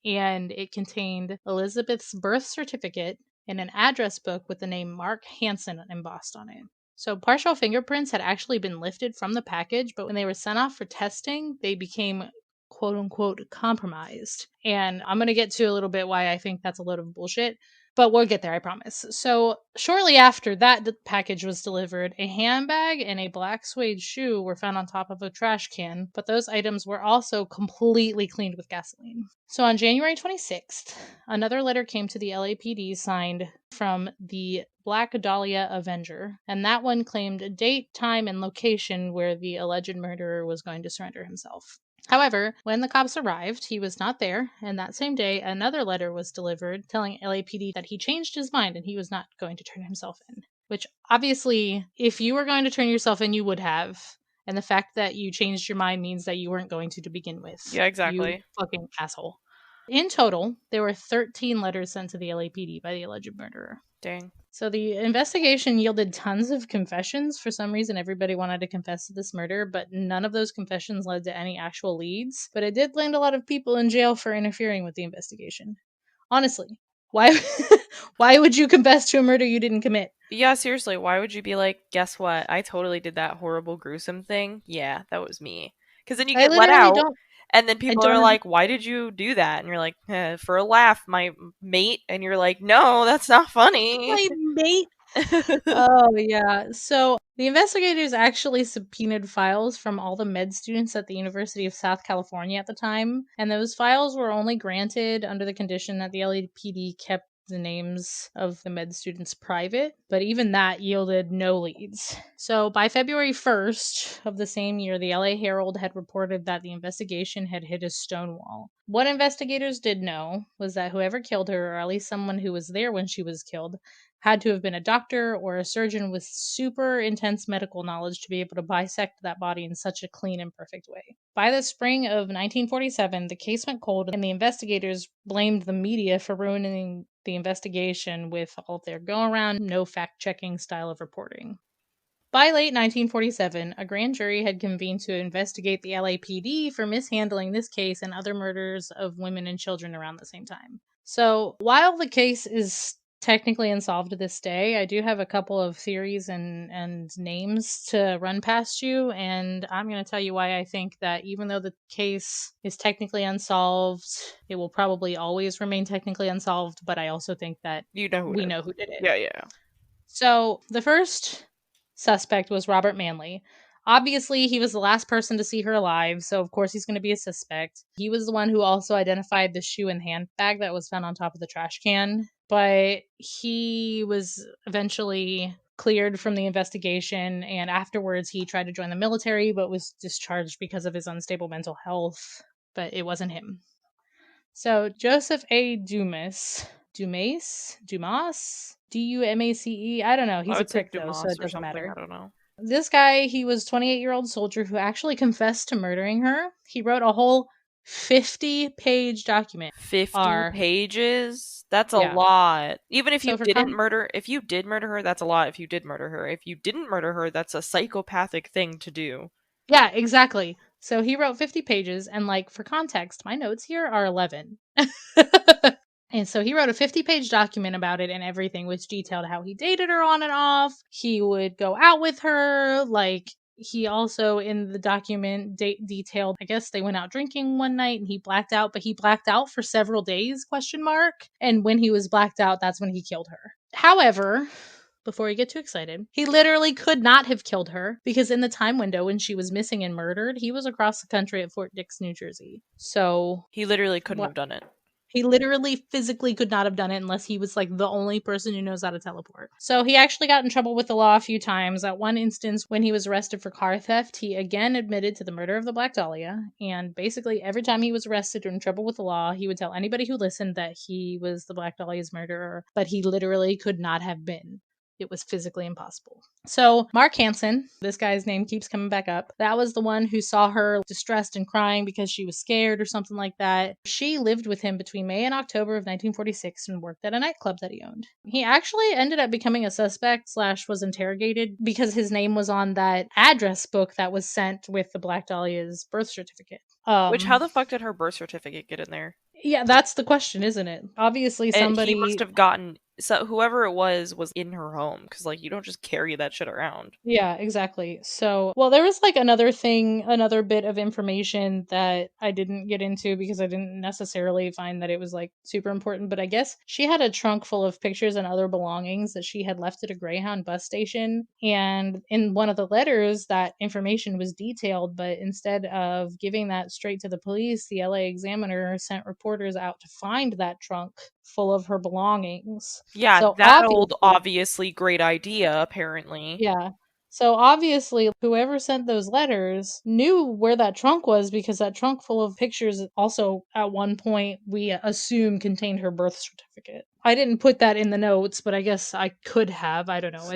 Speaker 3: And it contained Elizabeth's birth certificate and an address book with the name Mark Hansen embossed on it. So partial fingerprints had actually been lifted from the package, but when they were sent off for testing, they became quote unquote compromised. And I'm going to get to a little bit why I think that's a load of bullshit, but we'll get there, I promise. So shortly after that package was delivered, a handbag and a black suede shoe were found on top of a trash can, but those items were also completely cleaned with gasoline. So on January 26th, another letter came to the LAPD signed from the Black Dahlia Avenger, and that one claimed a date, time, and location where the alleged murderer was going to surrender himself. However, when the cops arrived, he was not there, and that same day, another letter was delivered telling LAPD that he changed his mind and he was not going to turn himself in. Which, obviously, if you were going to turn yourself in, you would have. And the fact that you changed your mind means that you weren't going to begin with.
Speaker 2: Yeah, exactly.
Speaker 3: You fucking asshole. In total, there were 13 letters sent to the LAPD by the alleged murderer.
Speaker 2: Dang.
Speaker 3: So the investigation yielded tons of confessions. For some reason, everybody wanted to confess to this murder, but none of those confessions led to any actual leads. But it did land a lot of people in jail for interfering with the investigation. Honestly, why why would you confess to a murder you didn't commit?
Speaker 2: Yeah, seriously, why would you be like, guess what? I totally did that horrible, gruesome thing. Yeah, that was me. Because then you
Speaker 3: I
Speaker 2: get let
Speaker 3: literally
Speaker 2: out,
Speaker 3: don't.
Speaker 2: and then
Speaker 3: I
Speaker 2: people are
Speaker 3: don't.
Speaker 2: like, why did you do that? And you're like, for a laugh, my mate. And you're like, no, that's not funny.
Speaker 3: My mate. Oh, yeah. So the investigators actually subpoenaed files from all the med students at the University of South California at the time, and those files were only granted under the condition that the LAPD kept the names of the med students private, but even that yielded no leads. So by February 1st of the same year, the LA Herald had reported that the investigation had hit a stone wall. What investigators did know was that whoever killed her, or at least someone who was there when she was killed, had to have been a doctor or a surgeon with super intense medical knowledge to be able to bisect that body in such a clean and perfect way. By the spring of 1947, the case went cold, and the investigators blamed the media for ruining the investigation with all of their go-around, no fact-checking style of reporting. By late 1947, a grand jury had convened to investigate the LAPD for mishandling this case and other murders of women and children around the same time. So, while the case is technically unsolved to this day, I do have a couple of theories and names to run past you, and I'm going to tell you why I think that even though the case is technically unsolved, it will probably always remain technically unsolved, but I also think that
Speaker 2: You know who
Speaker 3: we
Speaker 2: it is.
Speaker 3: know who did it.
Speaker 2: Yeah.
Speaker 3: So, the first suspect was Robert Manley. Obviously, he was the last person to see her alive, so of course he's going to be a suspect. He was the one who also identified the shoe and handbag that was found on top of the trash can, but he was eventually cleared from the investigation, and afterwards he tried to join the military but was discharged because of his unstable mental health, but it wasn't him. So, Joseph A. Dumas Dumas, Dumace. I don't know. He's
Speaker 2: I
Speaker 3: a
Speaker 2: would say
Speaker 3: prick, though, so
Speaker 2: Dumas
Speaker 3: it
Speaker 2: or
Speaker 3: doesn't
Speaker 2: something.
Speaker 3: matter.
Speaker 2: I don't know.
Speaker 3: This guy, he was 28-year-old soldier who actually confessed to murdering her. He wrote a whole 50-page document.
Speaker 2: 50 pages? That's a
Speaker 3: Yeah.
Speaker 2: lot. Even if
Speaker 3: So
Speaker 2: you
Speaker 3: for
Speaker 2: did murder her, that's a lot if you did murder her. If you didn't murder her, that's a psychopathic thing to do.
Speaker 3: Yeah, exactly. So he wrote 50 pages, and like for context, my notes here are 11. And so he wrote a 50-page document about it and everything, which detailed how he dated her on and off. He would go out with her. Like, he also, in the document, detailed, I guess they went out drinking one night and he blacked out, but he blacked out for several days, question mark. And when he was blacked out, that's when he killed her. However, before you get too excited, he literally could not have killed her because in the time window when she was missing and murdered, he was across the country at Fort Dix, New Jersey. So
Speaker 2: he literally couldn't have done it.
Speaker 3: He literally physically could not have done it unless he was like the only person who knows how to teleport. So he actually got in trouble with the law a few times. At one instance, when he was arrested for car theft, he again admitted to the murder of the Black Dahlia. And basically, every time he was arrested or in trouble with the law, he would tell anybody who listened that he was the Black Dahlia's murderer, but he literally could not have been. It was physically impossible. So, Mark Hansen, this guy's name keeps coming back up. That was the one who saw her distressed and crying because she was scared or something like that. She lived with him between May and October of 1946 and worked at a nightclub that he owned. He actually ended up becoming a suspect / was interrogated because his name was on that address book that was sent with the Black Dahlia's birth certificate.
Speaker 2: Which, how the fuck did her birth certificate get in there?
Speaker 3: Yeah, that's the question, isn't it? Obviously, somebody...
Speaker 2: He must have gotten... So whoever it was in her home, because, like, you don't just carry that shit around.
Speaker 3: Yeah, exactly. So, well, there was, like, another bit of information that I didn't get into because I didn't necessarily find that it was, like, super important, but I guess she had a trunk full of pictures and other belongings that she had left at a Greyhound bus station, and in one of the letters, that information was detailed, but instead of giving that straight to the police, the LA Examiner sent reporters out to find that trunk full of her belongings.
Speaker 2: Yeah,
Speaker 3: so
Speaker 2: that old, obviously great idea, apparently.
Speaker 3: Yeah. So obviously, whoever sent those letters knew where that trunk was because that trunk full of pictures also, at one point, we assume contained her birth certificate. I didn't put that in the notes, but I guess I could have. I don't know.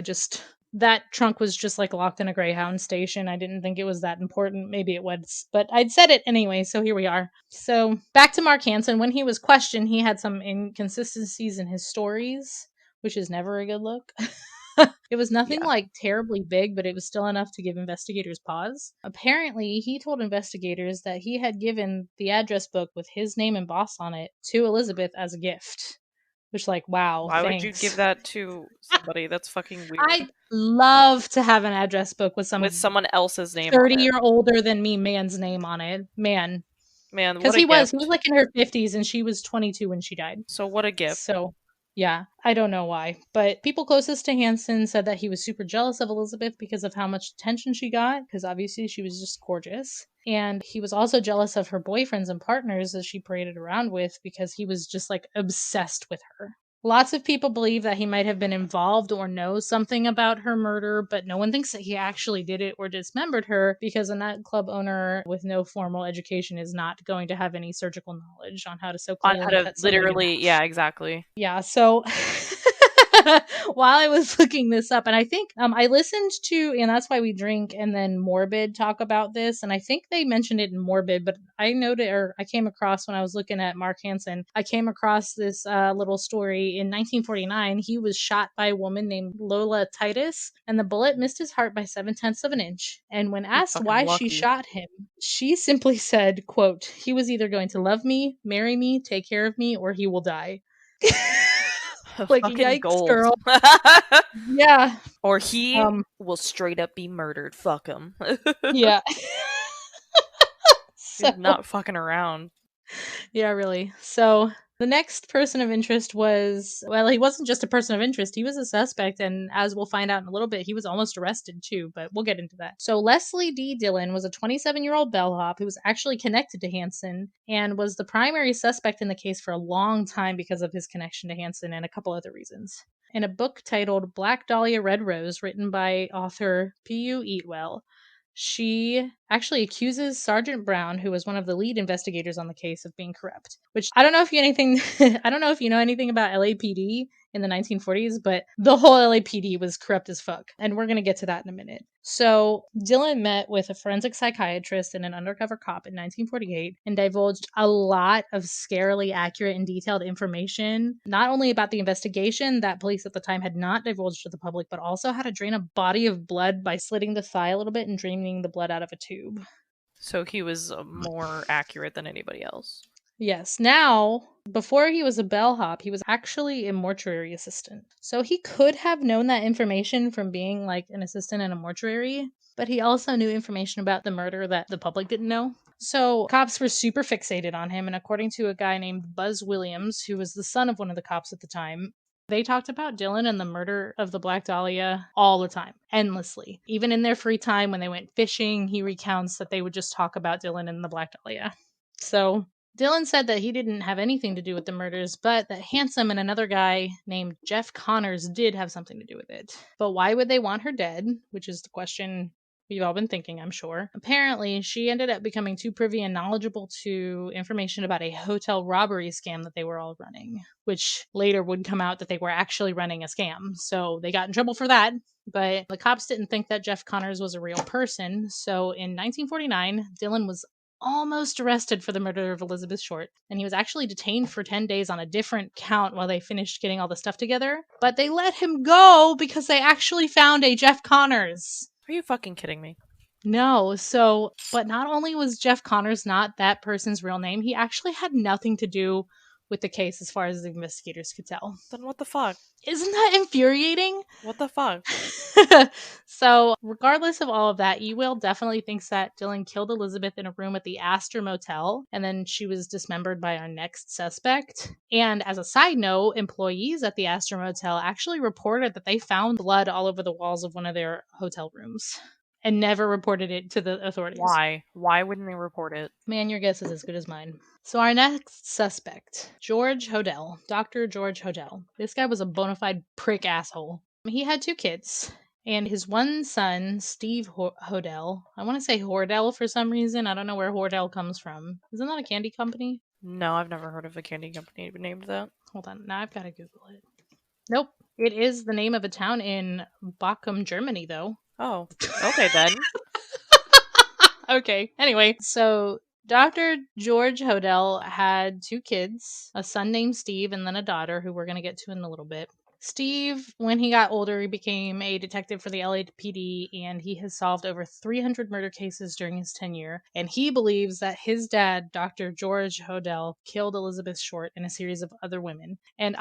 Speaker 3: That trunk was just like locked in a Greyhound station. I didn't think it was that important. Maybe it was, but I'd said it anyway, so here we are. So back to Mark Hansen. When he was questioned, he had some inconsistencies in his stories, which is never a good look. It was nothing like terribly big, but it was still enough to give investigators pause. Apparently, he told investigators that he had given the address book with his name embossed on it to Elizabeth as a gift. Which, like, wow,
Speaker 2: Why
Speaker 3: thanks.
Speaker 2: would you give that to somebody? That's fucking weird.
Speaker 3: I'd love to have an address book with
Speaker 2: someone else's name
Speaker 3: 30-year older than me man's name on it. Man, because he was like in her 50s and she was 22 when she died.
Speaker 2: So what a gift.
Speaker 3: So yeah, I don't know why, but people closest to Hansen said that he was super jealous of Elizabeth because of how much attention she got, because obviously she was just gorgeous. And he was also jealous of her boyfriends and partners that she paraded around with because he was just like obsessed with her. Lots of people believe that he might have been involved or knows something about her murder, but no one thinks that he actually did it or dismembered her because a nightclub owner with no formal education is not going to have any surgical knowledge on how to so
Speaker 2: on how to literally, yeah, exactly.
Speaker 3: Yeah, so while I was looking this up, and I think I listened to, and that's why we drink, and then Morbid talk about this, and I think they mentioned it in Morbid, but I noted, or I came across when I was looking at Mark Hansen, I came across this little story. In 1949, he was shot by a woman named Lola Titus, and the bullet missed his heart by 7/10 of an inch. And when asked why she shot him, she simply said, quote, "He was either going to love me, marry me, take care of me, or he will die." Like, yikes,
Speaker 2: goals.
Speaker 3: girl. Yeah.
Speaker 2: Or he will straight up be murdered. Fuck him.
Speaker 3: Yeah.
Speaker 2: He's not fucking around.
Speaker 3: Yeah, really. So the next person of interest was, well, he wasn't just a person of interest, he was a suspect, and as we'll find out in a little bit, he was almost arrested too, but we'll get into that. So Leslie D Dillon was a 27-year-old bellhop who was actually connected to Hansen and was the primary suspect in the case for a long time because of his connection to Hansen and a couple other reasons. In a book titled Black Dahlia Red Rose, written by author P.U. Eatwell, she actually accuses Sergeant Brown, who was one of the lead investigators on the case, of being corrupt. Which I don't know if you anything I don't know if you know anything about LAPD in the 1940s, but the whole LAPD was corrupt as fuck. And we're going to get to that in a minute. So Dillon met with a forensic psychiatrist and an undercover cop in 1948 and divulged a lot of scarily accurate and detailed information, not only about the investigation that police at the time had not divulged to the public, but also how to drain a body of blood by slitting the thigh a little bit and draining the blood out of a tube.
Speaker 2: So he was more accurate than anybody else.
Speaker 3: Yes. Now, before he was a bellhop, he was actually a mortuary assistant. So he could have known that information from being like an assistant in a mortuary, but he also knew information about the murder that the public didn't know. So cops were super fixated on him, and according to a guy named Buzz Williams, who was the son of one of the cops at the time, they talked about Dillon and the murder of the Black Dahlia all the time, endlessly. Even in their free time when they went fishing, he recounts that they would just talk about Dillon and the Black Dahlia. So Dillon said that he didn't have anything to do with the murders, but that Hansen and another guy named Jeff Connors did have something to do with it. But why would they want her dead? Which is the question we've all been thinking, I'm sure. Apparently, she ended up becoming too privy and knowledgeable to information about a hotel robbery scam that they were all running, which later would come out that they were actually running a scam. So they got in trouble for that. But the cops didn't think that Jeff Connors was a real person. So in 1949, Dillon was almost arrested for the murder of Elizabeth Short, and he was actually detained for 10 days on a different count while they finished getting all the stuff together. But they let him go because they actually found a Jeff Connors.
Speaker 2: Are you fucking kidding me?
Speaker 3: No, but not only was Jeff Connors not that person's real name, he actually had nothing to do with the case as far as the investigators could tell.
Speaker 2: Then what the fuck?
Speaker 3: Isn't that infuriating?
Speaker 2: What the fuck?
Speaker 3: So, regardless of all of that, Ewell definitely thinks that Dillon killed Elizabeth in a room at the Astor Motel, and then she was dismembered by our next suspect. And as a side note, employees at the Astor Motel actually reported that they found blood all over the walls of one of their hotel rooms and never reported it to the authorities.
Speaker 2: Why? Why wouldn't they report it?
Speaker 3: Man, your guess is as good as mine. So our next suspect, George Hodel, Dr. George Hodel. This guy was a bona fide prick asshole. He had 2 kids, and his one son, Steve Hodel, I want to say Hordell for some reason. I don't know where Hordell comes from. Isn't that a candy company?
Speaker 2: No, I've never heard of a candy company named that.
Speaker 3: Hold on, now I've got to Google it. Nope, it is the name of a town in Bochum, Germany, though.
Speaker 2: Oh, okay then.
Speaker 3: Okay, anyway, so Dr. George Hodel had 2 kids, a son named Steve and then a daughter who we're going to get to in a little bit. Steve, when he got older, he became a detective for the LAPD, and he has solved over 300 murder cases during his tenure. And he believes that his dad, Dr. George Hodel, killed Elizabeth Short and a series of other women. And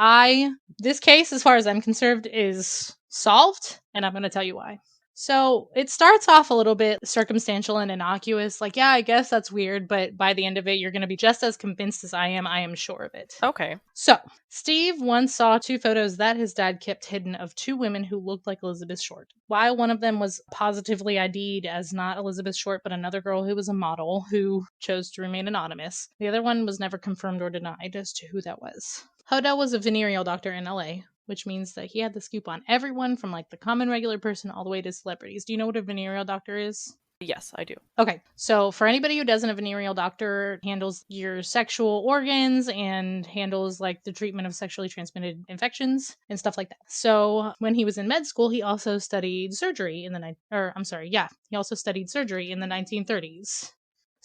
Speaker 3: this case, as far as I'm concerned, is solved, and I'm going to tell you why. So it starts off a little bit circumstantial and innocuous, like, yeah, I guess that's weird, but by the end of it, you're going to be just as convinced as I am sure of it.
Speaker 2: Okay.
Speaker 3: So, Steve once saw 2 photos that his dad kept hidden of 2 women who looked like Elizabeth Short. While one of them was positively ID'd as not Elizabeth Short, but another girl who was a model who chose to remain anonymous, the other one was never confirmed or denied as to who that was. Hodel was a venereal doctor in LA, which means that he had the scoop on everyone from like the common regular person all the way to celebrities. Do you know what a venereal doctor is?
Speaker 2: Yes, I do.
Speaker 3: Okay, so for anybody who doesn't, a venereal doctor handles your sexual organs and handles like the treatment of sexually transmitted infections and stuff like that. So when he was in med school, he also studied surgery in the he also studied surgery in the 1930s.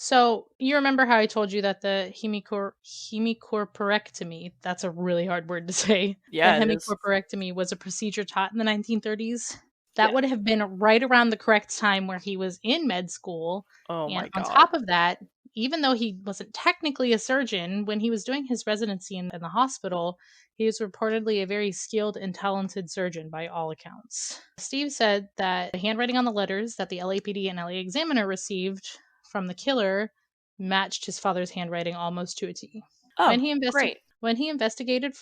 Speaker 3: So you remember how I told you that the Hemi Corporectomy, that's a really hard word to say.
Speaker 2: Yeah,
Speaker 3: the
Speaker 2: it
Speaker 3: Hemi
Speaker 2: is.
Speaker 3: Corporectomy was a procedure taught in the 1930s. That
Speaker 2: Yeah.
Speaker 3: would have been right around the correct time where he was in med school.
Speaker 2: Oh
Speaker 3: And
Speaker 2: my
Speaker 3: on
Speaker 2: god.
Speaker 3: top of that, even though he wasn't technically a surgeon, when he was doing his residency in the hospital, he was reportedly a very skilled and talented surgeon by all accounts. Steve said that the handwriting on the letters that the LAPD and LA Examiner received from the killer matched his father's handwriting almost to a T.
Speaker 2: Oh,
Speaker 3: When Steve investigated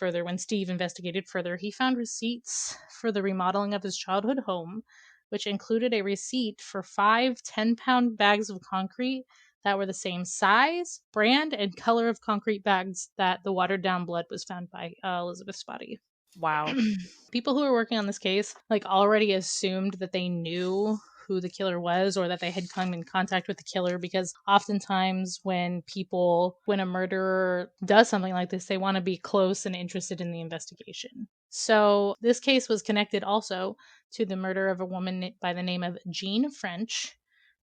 Speaker 3: further, he found receipts for the remodeling of his childhood home, which included a receipt for 5 10-pound bags of concrete that were the same size, brand, and color of concrete bags that the watered-down blood was found by Elizabeth's body.
Speaker 2: Wow.
Speaker 3: People who were working on this case already assumed that they knew who the killer was or that they had come in contact with the killer, because oftentimes when a murderer does something like this, they want to be close and interested in the investigation. So this case was connected also to the murder of a woman by the name of Jean French,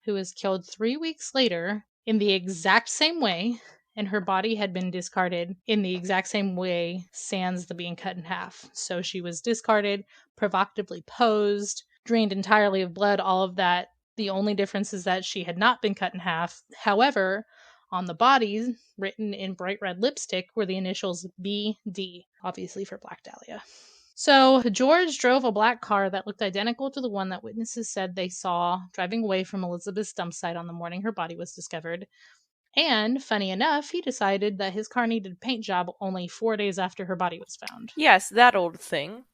Speaker 3: who was killed 3 weeks later in the exact same way, and her body had been discarded in the exact same way sans the being cut in half. So she was discarded, provocatively posed, drained entirely of blood, all of that. The only difference is that she had not been cut in half. However, on the body, written in bright red lipstick, were the initials BD, obviously for Black Dahlia. So George drove a black car that looked identical to the one that witnesses said they saw driving away from Elizabeth's dump site on the morning her body was discovered. And, funny enough, he decided that his car needed a paint job only 4 days after her body was found.
Speaker 2: Yes, that old thing.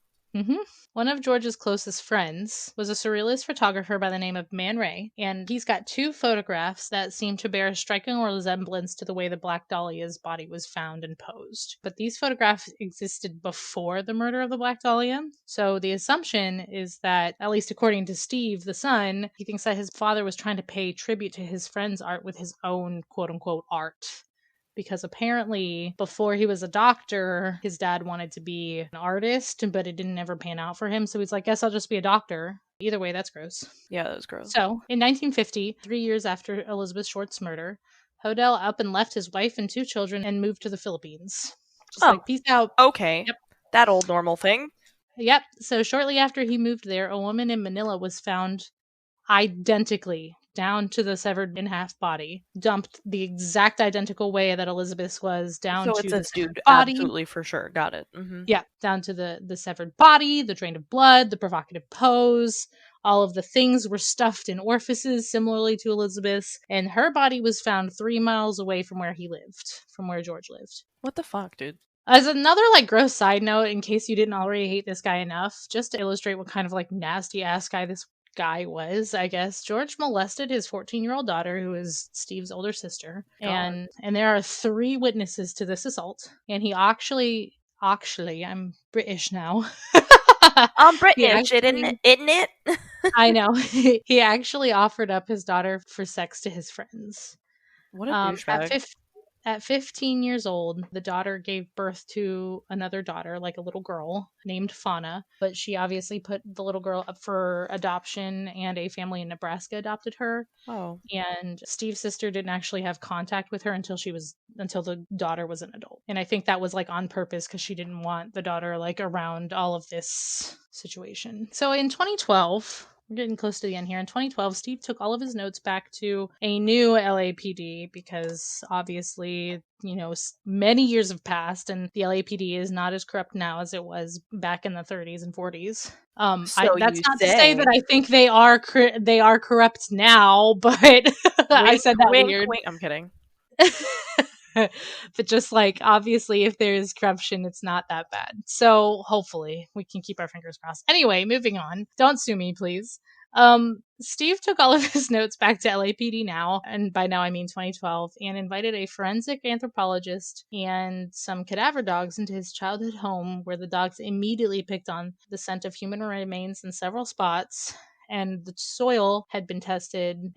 Speaker 3: One of George's closest friends was a surrealist photographer by the name of Man Ray, and he's got 2 photographs that seem to bear a striking resemblance to the way the Black Dahlia's body was found and posed. But these photographs existed before the murder of the Black Dahlia, so the assumption is that, at least according to Steve, the son, he thinks that his father was trying to pay tribute to his friend's art with his own quote-unquote art. Because apparently, before he was a doctor, his dad wanted to be an artist, but it didn't ever pan out for him. So he's like, guess I'll just be a doctor. Either way, that's gross.
Speaker 2: Yeah, that was gross.
Speaker 3: So, in 1950, 3 years after Elizabeth Short's murder, Hodel up and left his wife and 2 children and moved to the Philippines. Just like, peace out.
Speaker 2: Okay.
Speaker 3: Yep.
Speaker 2: That old normal thing.
Speaker 3: Yep. So shortly after he moved there, a woman in Manila was found identically down to the severed in half body, dumped the exact identical way that Elizabeth's was down
Speaker 2: so
Speaker 3: to
Speaker 2: it's
Speaker 3: the
Speaker 2: this dude,
Speaker 3: body.
Speaker 2: absolutely for sure. Got it.
Speaker 3: Yeah, down to the severed body, the drain of blood, the provocative pose. All of the things were stuffed in orifices similarly to Elizabeth's, and her body was found 3 miles away from where he lived, from where George lived.
Speaker 2: What the fuck, dude?
Speaker 3: As another gross side note, in case you didn't already hate this guy enough, just to illustrate what kind of nasty ass guy this guy was, I guess, George molested his 14-year-old daughter, who is Steve's older sister.
Speaker 2: God.
Speaker 3: And there are 3 witnesses to this assault. And he actually, I'm British now.
Speaker 2: I'm British, isn't it?
Speaker 3: I know. He actually offered up his daughter for sex to his friends.
Speaker 2: What a douchebag.
Speaker 3: At 15 years old, the daughter gave birth to another daughter, a little girl named Fauna, but she obviously put the little girl up for adoption, and a family in Nebraska adopted her.
Speaker 2: Oh.
Speaker 3: And Steve's sister didn't actually have contact with her until the daughter was an adult. And I think that was on purpose, because she didn't want the daughter around all of this situation. So in 2012, we're getting close to the end here. In 2012, Steve took all of his notes back to a new LAPD because obviously, many years have passed and the LAPD is not as corrupt now as it was back in the 30s and 40s. That's not to say that I think they are corrupt now, but
Speaker 2: wink,
Speaker 3: I said that
Speaker 2: wink,
Speaker 3: weird.
Speaker 2: Wink. I'm kidding.
Speaker 3: But just obviously, if there's corruption, it's not that bad. So hopefully we can keep our fingers crossed. Anyway, moving on. Don't sue me, please. Steve took all of his notes back to LAPD now, and by now I mean 2012, and invited a forensic anthropologist and some cadaver dogs into his childhood home, where the dogs immediately picked on the scent of human remains in several spots, and the soil had been tested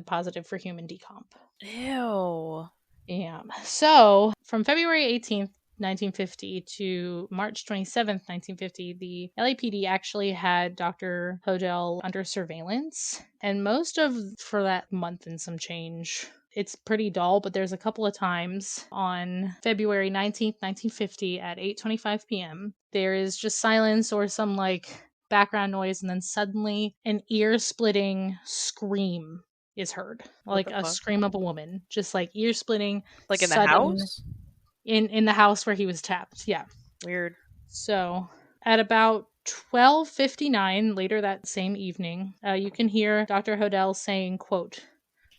Speaker 3: positive for human decomp.
Speaker 2: Ew.
Speaker 3: Yeah. So, from February 18th, 1950 to March 27th, 1950, the LAPD actually had Dr. Hodel under surveillance. And for that month and some change, it's pretty dull, but there's a couple of times on February 19th, 1950 at 8:25 p.m., there is just silence or some background noise, and then suddenly an ear-splitting scream is heard, a scream of a woman, just ear splitting,
Speaker 2: in the house,
Speaker 3: in the house where he was tapped. Yeah,
Speaker 2: weird.
Speaker 3: So at about 12:59 later that same evening, you can hear Dr. Hodel saying, quote,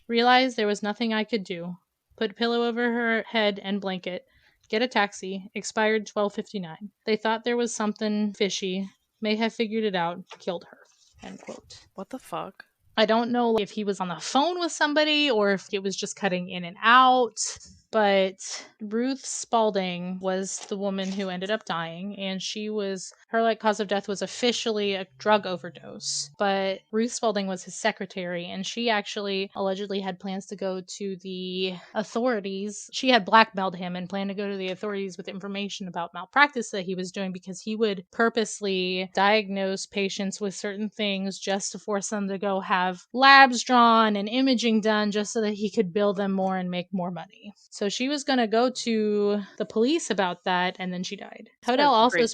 Speaker 3: "Realized there was nothing I could do. Put pillow over her head and blanket. Get a taxi. Expired 12:59. They thought there was something fishy. May have figured it out. Killed her." End quote.
Speaker 2: What the fuck?
Speaker 3: I don't know if he was on the phone with somebody or if it was just cutting in and out. But Ruth Spalding was the woman who ended up dying, and her cause of death was officially a drug overdose. But Ruth Spalding was his secretary, and she actually allegedly had plans to go to the authorities. She had blackmailed him and planned to go to the authorities with information about malpractice that he was doing, because he would purposely diagnose patients with certain things just to force them to go have labs drawn and imaging done just so that he could bill them more and make more money. So she was going to go to the police about that, and then she died. Hodel also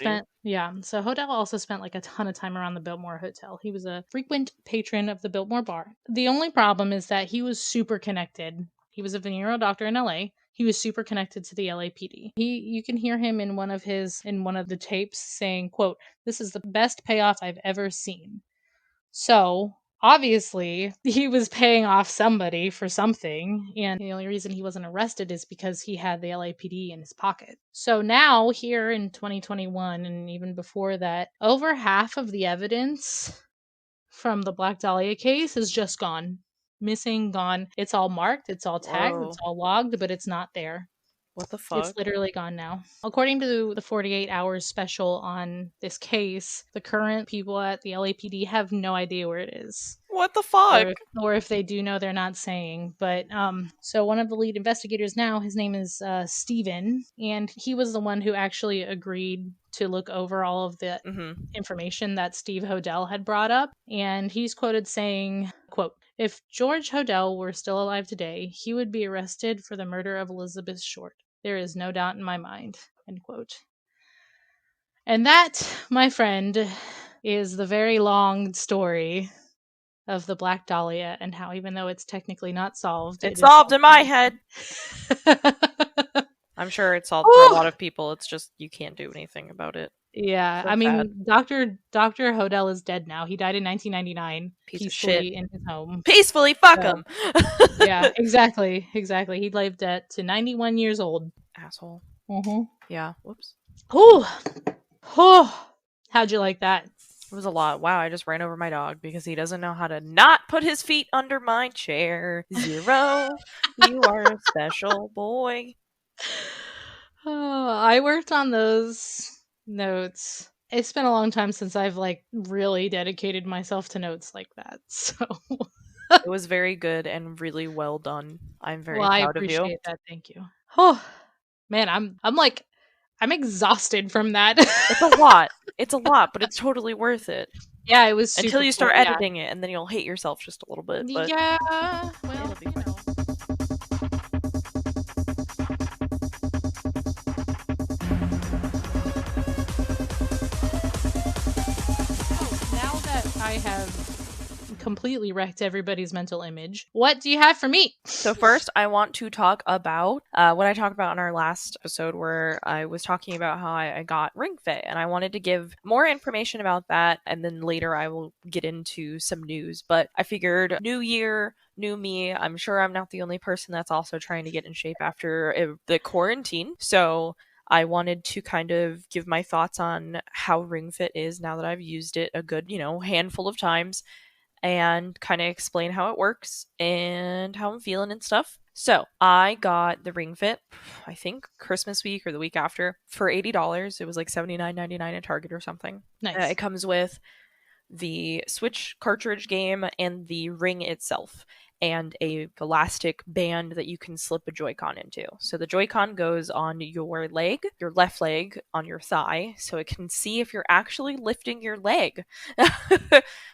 Speaker 3: spent like a ton of time around the Biltmore Hotel. He was a frequent patron of the Biltmore Bar. The only problem is that he was super connected. He was a venereal doctor in LA. He was super connected to the LAPD. You can hear him in one of the tapes saying, quote, "This is the best payoff I've ever seen." So obviously, he was paying off somebody for something, and the only reason he wasn't arrested is because he had the LAPD in his pocket. So now, here in 2021, and even before that, over half of the evidence from the Black Dahlia case is just gone. Missing, gone. It's all marked, it's all tagged,
Speaker 2: Whoa.
Speaker 3: it's all logged, but it's not there.
Speaker 2: What the fuck?
Speaker 3: It's literally gone now. According to the 48 Hours special on this case, the current people at the LAPD have no idea where it is.
Speaker 2: What the fuck?
Speaker 3: Or if they do know, they're not saying. But so one of the lead investigators now, his name is Steven, and he was the one who actually agreed to look over all of the information that Steve Hodel had brought up. And he's quoted saying, quote, "If George Hodel were still alive today, he would be arrested for the murder of Elizabeth Short. There is no doubt in my mind." End quote. And that, my friend, is the very long story of the Black Dahlia, and how, even though it's technically not solved,
Speaker 2: it's solved in my head. I'm sure it's solved for a lot of people. It's just you can't do anything about it.
Speaker 3: Yeah,
Speaker 2: So
Speaker 3: I mean,
Speaker 2: sad.
Speaker 3: Dr. Hodel is dead now. He died in 1999,
Speaker 2: peacefully
Speaker 3: in his home.
Speaker 2: Peacefully, fuck him.
Speaker 3: Yeah, exactly. He lived to 91 years old.
Speaker 2: Asshole.
Speaker 3: Mm-hmm.
Speaker 2: Yeah. Whoops.
Speaker 3: How'd you like that?
Speaker 2: It was a lot. Wow, I just ran over my dog because he doesn't know how to not put his feet under my chair. Zero. You are a special boy.
Speaker 3: Oh, I worked on those notes. It's been a long time since I've really dedicated myself to notes like that. So
Speaker 2: it was very good and really well done. I'm very proud of you.
Speaker 3: I appreciate that. Thank you. Oh man, I'm exhausted from that.
Speaker 2: It's a lot. It's a lot, but it's totally worth it.
Speaker 3: Yeah, it was super
Speaker 2: until you start
Speaker 3: cool,
Speaker 2: editing it, and then you'll hate yourself just a little bit. But
Speaker 3: yeah, well,
Speaker 2: it'll be fine.
Speaker 3: Now that I have completely wrecked everybody's mental image, what do you have for me?
Speaker 2: So first, I want to talk about what I talked about in our last episode, where I was talking about how I got Ring Fit, and I wanted to give more information about that, and then later I will get into some news. But I figured, new year, new me. I'm sure I'm not the only person that's also trying to get in shape after the quarantine. So I wanted to kind of give my thoughts on how Ring Fit is now that I've used it a good, handful of times, and kind of explain how it works and how I'm feeling and stuff. So I got the Ring Fit, I think Christmas week or the week after, for $80. It was like $79.99 at Target or something.
Speaker 3: Nice.
Speaker 2: It comes with the Switch cartridge game and the ring itself, and a elastic band that you can slip a Joy-Con into. So the Joy-Con goes on your leg, your left leg, on your thigh, so it can see if you're actually lifting your leg,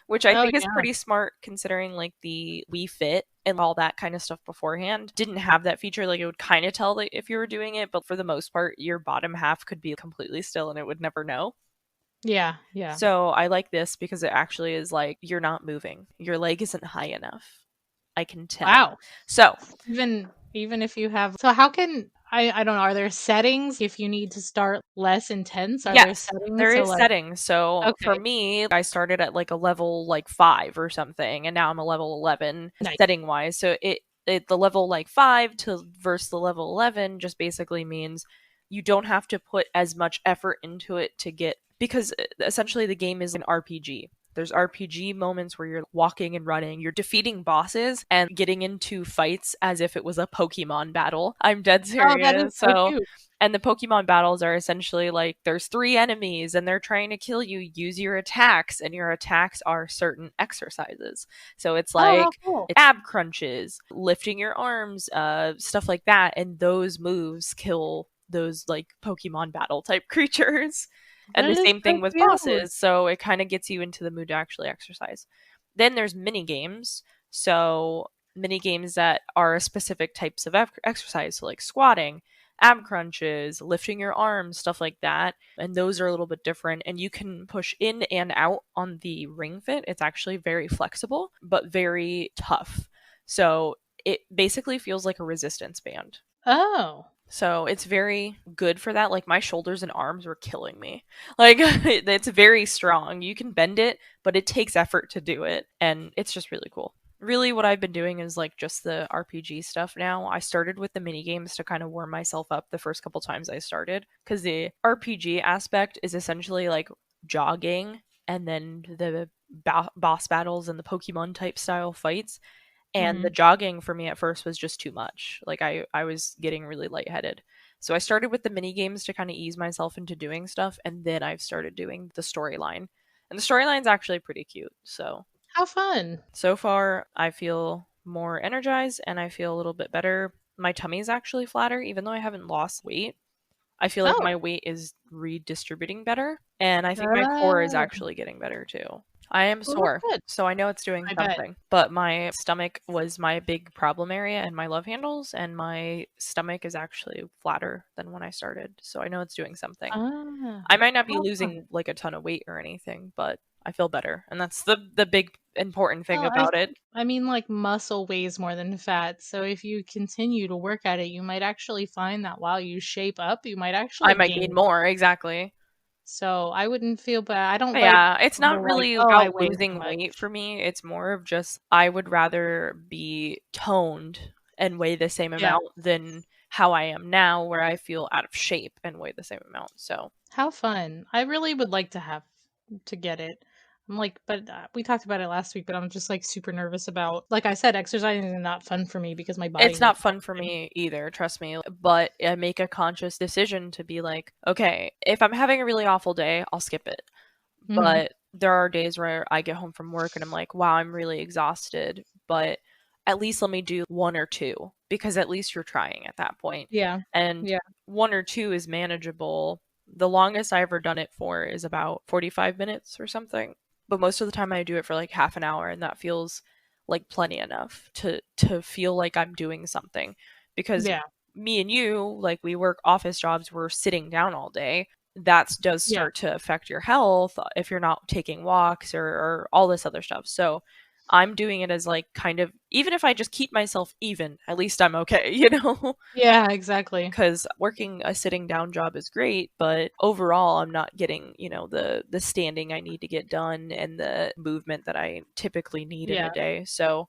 Speaker 2: which I think is pretty smart, considering the Wii Fit and all that kind of stuff beforehand didn't have that feature. It would kind of tell if you were doing it, but for the most part, your bottom half could be completely still and it would never know.
Speaker 3: Yeah.
Speaker 2: So I like this because it actually is you're not moving. Your leg isn't high enough. I can tell.
Speaker 3: Wow.
Speaker 2: So
Speaker 3: even if you have, so how can I don't know, are there settings if you need to start less intense?
Speaker 2: Yes, there is settings. So
Speaker 3: okay.
Speaker 2: For me, I started at a level 5 or something, and now I'm a level 11 setting wise. So the level 5 versus the level 11 just basically means you don't have to put as much effort into it to get, because essentially the game is an RPG. There's RPG moments where you're walking and running. You're defeating bosses and getting into fights as if it was a Pokemon battle. I'm dead serious.
Speaker 3: Oh, that is so cute.
Speaker 2: And the Pokemon battles are essentially like there's 3 enemies and they're trying to kill you. Use your attacks, and your attacks are certain exercises. So it's like
Speaker 3: cool.
Speaker 2: ab crunches, lifting your arms, stuff like that. And those moves kill those like Pokemon battle type creatures. And
Speaker 3: That
Speaker 2: the
Speaker 3: is
Speaker 2: same thing
Speaker 3: so
Speaker 2: with
Speaker 3: cute.
Speaker 2: bosses. So it kind of gets you into the mood to actually exercise. Then there's mini games. So mini games that are specific types of exercise, so like squatting, ab crunches, lifting your arms, stuff like that. And those are a little bit different. And you can push in and out on the ring fit. It's actually very flexible, but very tough. So it basically feels like a resistance band.
Speaker 3: Oh.
Speaker 2: So it's very good for that. Like my shoulders and arms were killing me. Like it's very strong. You can bend it, but it takes effort to do it. And it's just really cool. Really what I've been doing is like just the RPG stuff now. I started with the mini games to kind of warm myself up the first couple times I started, because the RPG aspect is essentially like jogging and then the boss battles and the Pokemon type style fights. And the jogging for me at first was just too much. Like I was getting really lightheaded. So I started with the mini games to kind of ease myself into doing stuff, and then I've started doing the storyline. And the storyline's actually pretty cute. So
Speaker 3: How fun.
Speaker 2: so far I feel more energized and I feel a little bit better. My tummy's actually flatter, even though I haven't lost weight. I feel like my weight is redistributing better, and I think my core is actually getting better too. I am sore, so I know it's doing something. But my stomach was my big problem area and my love handles, and my stomach is actually flatter than when I started. So I know it's doing something. I might not be losing like a ton of weight or anything, but I feel better. And that's the big important thing about it.
Speaker 3: I mean, like, muscle weighs more than fat. So if you continue to work at it, you might actually find that while you shape up, you might actually
Speaker 2: I might gain more. Exactly.
Speaker 3: So I wouldn't feel bad. I don't
Speaker 2: Yeah, it's not
Speaker 3: like,
Speaker 2: really
Speaker 3: oh, I
Speaker 2: about
Speaker 3: weigh too
Speaker 2: losing
Speaker 3: much.
Speaker 2: weight for me. It's more of just I would rather be toned and weigh the same amount than how I am now, where I feel out of shape and weigh the same amount. So
Speaker 3: How fun. I really would like to get it. I'm like, but we talked about it last week, but I'm just like super nervous about, like I said, exercising is not fun for me because my body.
Speaker 2: it's not fun for me either, trust me. But I make a conscious decision to be like, okay, if I'm having a really awful day, I'll skip it. But there are days where I get home from work and I'm like, wow, I'm really exhausted, but at least let me do 1 or 2, because at least you're trying at that point.
Speaker 3: Yeah.
Speaker 2: And 1 or 2 is manageable. The longest I ever done it for is about 45 minutes or something. But most of the time I do it for like half an hour, and that feels like plenty enough to feel like I'm doing something. Because me and you, like, we work office jobs, we're sitting down all day. That does start to affect your health if you're not taking walks or all this other stuff. So I'm doing it as like kind of, even if I just keep myself even, at least I'm okay, you know?
Speaker 3: Yeah, exactly.
Speaker 2: Because working a sitting down job is great, but overall I'm not getting, you know, the standing I need to get done and the movement that I typically need in a day. So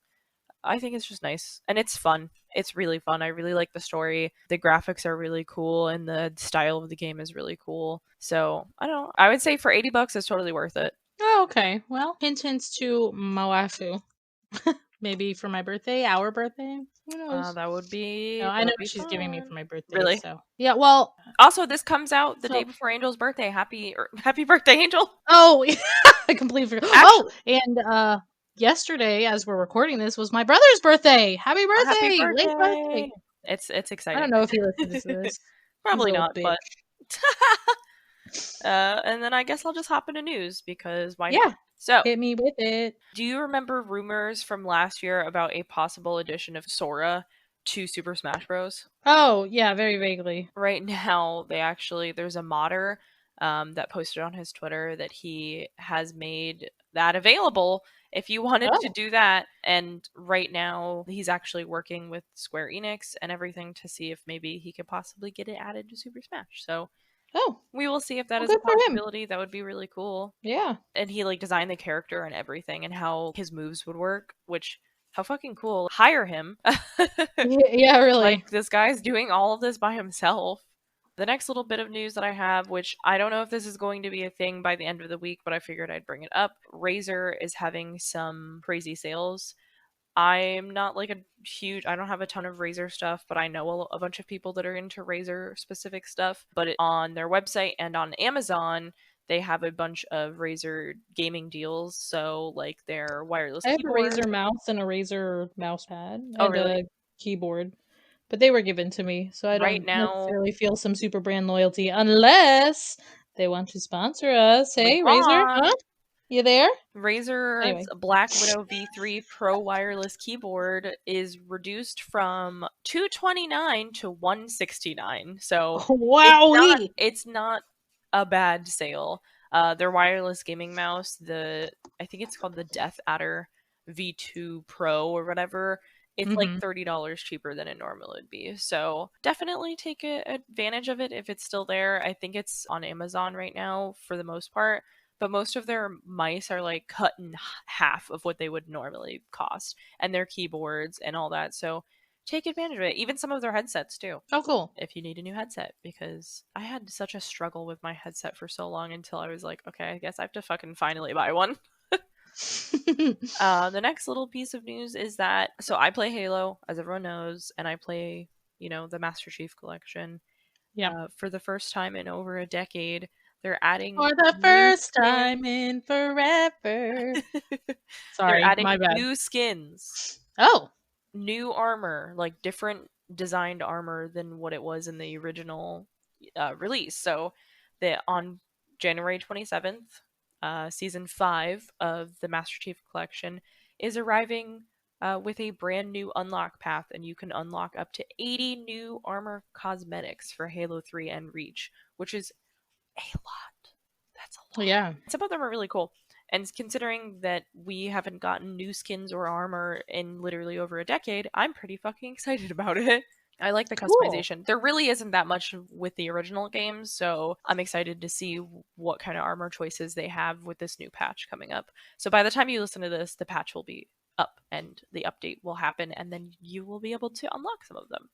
Speaker 2: I think it's just nice, and it's fun. It's really fun. I really like the story. The graphics are really cool, and the style of the game is really cool. So I don't know. I would say for $80, it's totally worth it.
Speaker 3: Oh, okay. Well, hint to Moafu. Maybe for my birthday, our birthday. Who knows?
Speaker 2: That would be.
Speaker 3: No, I know what she's giving me for my birthday.
Speaker 2: Really?
Speaker 3: So yeah. Well,
Speaker 2: also, this comes out the day before Angel's birthday. Happy birthday, Angel!
Speaker 3: Oh, I completely forgot. Oh, and yesterday, as we're recording this, was my brother's birthday. Happy birthday!
Speaker 2: Happy birthday!
Speaker 3: Late birthday!
Speaker 2: It's exciting.
Speaker 3: I don't know if he listens to this.
Speaker 2: Probably not, but. And then I guess I'll just hop into news, because why not? So
Speaker 3: hit me with it.
Speaker 2: Do you remember rumors from last year about a possible addition of Sora to Super Smash Bros?
Speaker 3: Oh, yeah, very vaguely.
Speaker 2: Right now, there's a modder that posted on his Twitter that he has made that available if you wanted to do that. And right now, he's actually working with Square Enix and everything to see if maybe he could possibly get it added to Super Smash. So we will see if that is a possibility. That would be really cool.
Speaker 3: Yeah.
Speaker 2: And he like designed the character and everything and how his moves would work, which, how fucking cool. Hire him.
Speaker 3: Yeah, really.
Speaker 2: Like, this guy's doing all of this by himself. The next little bit of news that I have, which I don't know if this is going to be a thing by the end of the week, but I figured I'd bring it up. Razer is having some crazy sales. I'm not like I don't have a ton of Razer stuff, but I know a bunch of people that are into Razer specific stuff. But on their website and on Amazon, they have a bunch of Razer gaming deals. So, like their wireless
Speaker 3: I have
Speaker 2: keyboard.
Speaker 3: a Razer mouse and a Razer mouse pad
Speaker 2: Oh,
Speaker 3: and
Speaker 2: really?
Speaker 3: a keyboard. But they were given to me, so I
Speaker 2: Right
Speaker 3: don't
Speaker 2: now,
Speaker 3: necessarily feel some super brand loyalty unless they want to sponsor us. Hey, Razer, huh? You there?
Speaker 2: Razer's
Speaker 3: Anyway.
Speaker 2: Black Widow V3 Pro wireless keyboard is reduced from $229 to $169. So
Speaker 3: Wowee!
Speaker 2: it's not a bad sale. Their wireless gaming mouse, I think it's called the Death Adder V2 Pro or whatever. It's like $30 cheaper than it normally would be. So definitely take advantage of it if it's still there. I think it's on Amazon right now for the most part. But most of their mice are like cut in half of what they would normally cost, and their keyboards and all that. So take advantage of it. Even some of their headsets too.
Speaker 3: Oh, cool.
Speaker 2: If you need a new headset, because I had such a struggle with my headset for so long until I was like, okay, I guess I have to fucking finally buy one. The next little piece of news is that, so I play Halo, as everyone knows, and I play, the Master Chief Collection.
Speaker 3: Yeah.
Speaker 2: For the first time in over a decade, they're adding
Speaker 3: For the first time in forever. Sorry,
Speaker 2: they're adding
Speaker 3: my bad.
Speaker 2: new skins.
Speaker 3: Oh.
Speaker 2: New armor, like different designed armor than what it was in the original release. So on January 27th, season 5 of the Master Chief Collection is arriving with a brand new unlock path, and you can unlock up to 80 new armor cosmetics for Halo 3 and Reach, which is a lot. That's a lot.
Speaker 3: Yeah.
Speaker 2: Some of them are really cool. And considering that we haven't gotten new skins or armor in literally over a decade, I'm pretty fucking excited about it. I like the customization. There really isn't that much with the original games, so I'm excited to see what kind of armor choices they have with this new patch coming up. So by the time you listen to this, the patch will be up and the update will happen, and then you will be able to unlock some of them.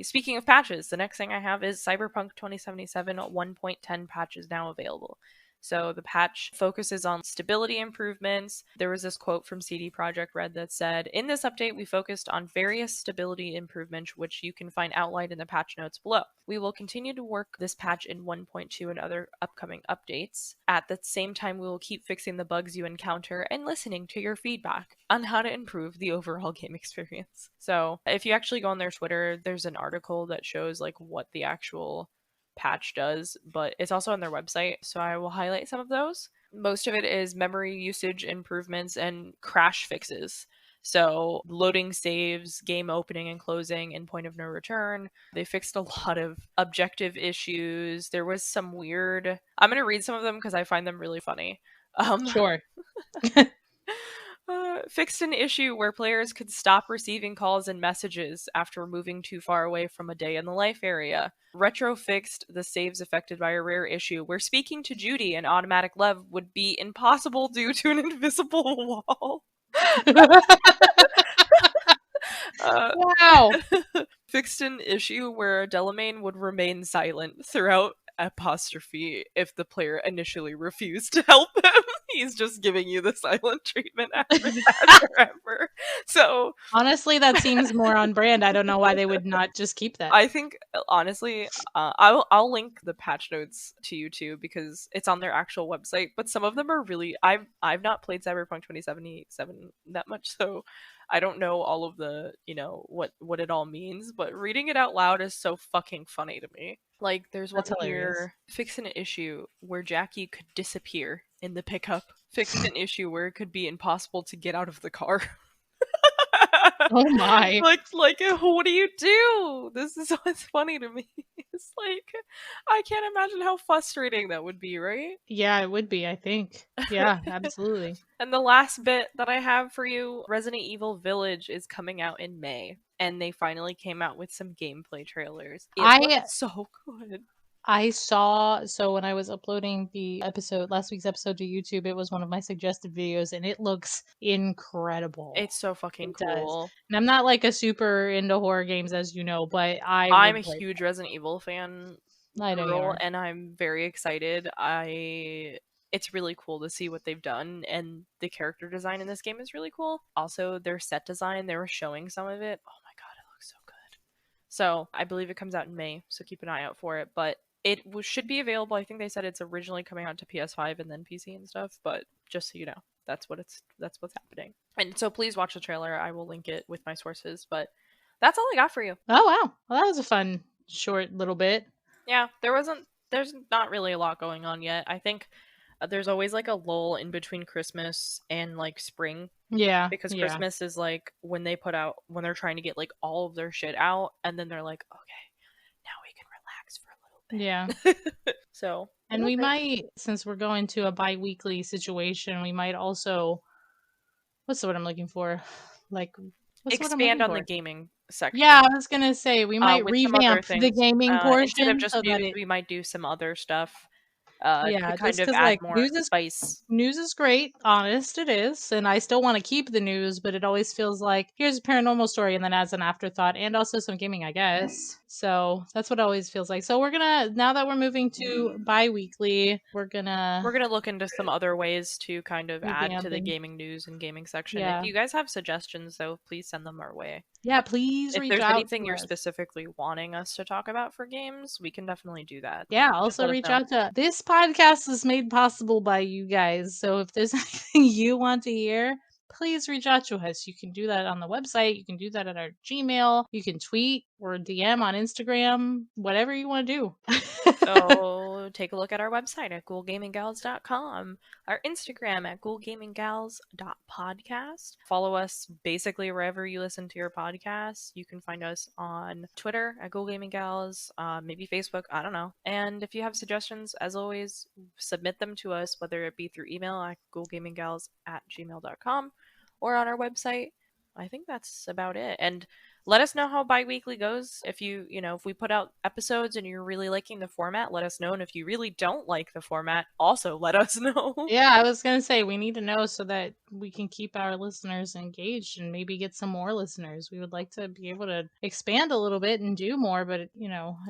Speaker 2: Speaking of patches, the next thing I have is Cyberpunk 2077 1.10 patch is now available. So the patch focuses on stability improvements. There was this quote from CD Projekt Red that said, "In this update, we focused on various stability improvements, which you can find outlined in the patch notes below. We will continue to work this patch in 1.2 and other upcoming updates. At the same time, we will keep fixing the bugs you encounter and listening to your feedback on how to improve the overall game experience." So if you actually go on their Twitter, there's an article that shows like what the actual patch does, but it's also on their website, so I will highlight some of those. Most of it is memory usage improvements and crash fixes. So loading saves, game opening and closing, and point of no return. They fixed a lot of objective issues. There was some weird... I'm going to read some of them because I find them really funny.
Speaker 3: Sure.
Speaker 2: Fixed an issue where players could stop receiving calls and messages after moving too far away from a day in the life area. Retro fixed the saves affected by a rare issue where speaking to Judy in automatic love would be impossible due to an invisible wall.
Speaker 3: Wow.
Speaker 2: Fixed an issue where Delamain would remain silent throughout apostrophe if the player initially refused to help him. He's just giving you the silent treatment after that forever. So
Speaker 3: honestly, that seems more on brand. I don't know why they would not just keep that.
Speaker 2: I think honestly, I'll link the patch notes to you too because it's on their actual website. But some of them are really I've not played Cyberpunk 2077 that much, so I don't know all of the what it all means. But reading it out loud is so fucking funny to me. Like there's one here, fix an issue where Jackie could disappear in the pickup. Fix an issue where it could be impossible to get out of the car.
Speaker 3: Oh my.
Speaker 2: Like what do you do? This is what's funny to me. It's like I can't imagine how frustrating that would be, right?
Speaker 3: Yeah, it would be, I think. Yeah, absolutely.
Speaker 2: And the last bit that I have for you, Resident Evil Village is coming out in May, and they finally came out with some gameplay trailers. It looks so good.
Speaker 3: I saw, so when I was uploading the last week's episode to YouTube, it was one of my suggested videos, and it looks incredible.
Speaker 2: It's so fucking cool.
Speaker 3: And I'm not like a super into horror games, as you know, but
Speaker 2: I'm a huge Resident Evil fan.
Speaker 3: I know you
Speaker 2: girl,
Speaker 3: are.
Speaker 2: and I'm very excited. It's really cool to see what they've done, and the character design in this game is really cool. Also, their set design, they were showing some of it. Oh my god, it looks so good. So I believe it comes out in May, so keep an eye out for it. But it should be available. I think they said it's originally coming out to PS5 and then PC and stuff. But just so you know, that's what's happening. And so please watch the trailer. I will link it with my sources. But that's all I got for you.
Speaker 3: Oh wow, well that was a fun short little bit.
Speaker 2: Yeah, there's not really a lot going on yet. I think there's always like a lull in between Christmas and like spring,
Speaker 3: Yeah,
Speaker 2: because
Speaker 3: yeah.
Speaker 2: Christmas is like when they're trying to get like all of their shit out, and then they're like, okay, now we can relax for a little bit.
Speaker 3: Yeah.
Speaker 2: So,
Speaker 3: And we might, since we're going to a bi-weekly situation, we might also, what's the word I'm looking for? Like, what's the word I'm
Speaker 2: expand
Speaker 3: looking
Speaker 2: on
Speaker 3: for?
Speaker 2: the gaming section.
Speaker 3: Yeah, I was gonna say we might
Speaker 2: with some other
Speaker 3: revamp the
Speaker 2: things.
Speaker 3: gaming portion
Speaker 2: Instead of just
Speaker 3: so
Speaker 2: news,
Speaker 3: that it,
Speaker 2: we might do some other stuff
Speaker 3: yeah,
Speaker 2: to
Speaker 3: just
Speaker 2: kind of
Speaker 3: because
Speaker 2: add
Speaker 3: like
Speaker 2: more spice.
Speaker 3: news is great, honest it is, and I still want to keep the news, but it always feels like here's a paranormal story and then as an afterthought, and also some gaming, I guess. So that's what it always feels like. So we're gonna, now that we're moving to bi-weekly, we're gonna
Speaker 2: look into some other ways to kind of add to the
Speaker 3: revamping.
Speaker 2: gaming news and gaming section.
Speaker 3: Yeah.
Speaker 2: If you guys have suggestions, though, please send them our way.
Speaker 3: Yeah, please
Speaker 2: If
Speaker 3: reach
Speaker 2: there's
Speaker 3: out
Speaker 2: anything
Speaker 3: to
Speaker 2: you're
Speaker 3: us.
Speaker 2: specifically wanting us to talk about for games, we can definitely do that.
Speaker 3: Yeah,
Speaker 2: Just
Speaker 3: also
Speaker 2: let us
Speaker 3: reach
Speaker 2: know.
Speaker 3: out to this podcast is made possible by you guys. So if there's anything you want to hear, please reach out to us. You can do that on the website, you can do that at our Gmail, you can tweet or DM on Instagram, whatever you want to do.
Speaker 2: So take a look at our website at ghoulgaminggals.com, our Instagram at ghoulgaminggals.podcast. Follow us basically wherever you listen to your podcasts. You can find us on Twitter at ghoulgaminggals, maybe Facebook, I don't know. And if you have suggestions, as always, submit them to us, whether it be through email at ghoulgaminggals@gmail.com or on our website. I think that's about it. And let us know how bi-weekly goes. If if we put out episodes and you're really liking the format, let us know. And if you really don't like the format, also let us know.
Speaker 3: Yeah, I was gonna say we need to know so that we can keep our listeners engaged and maybe get some more listeners. We would like to be able to expand a little bit and do more, but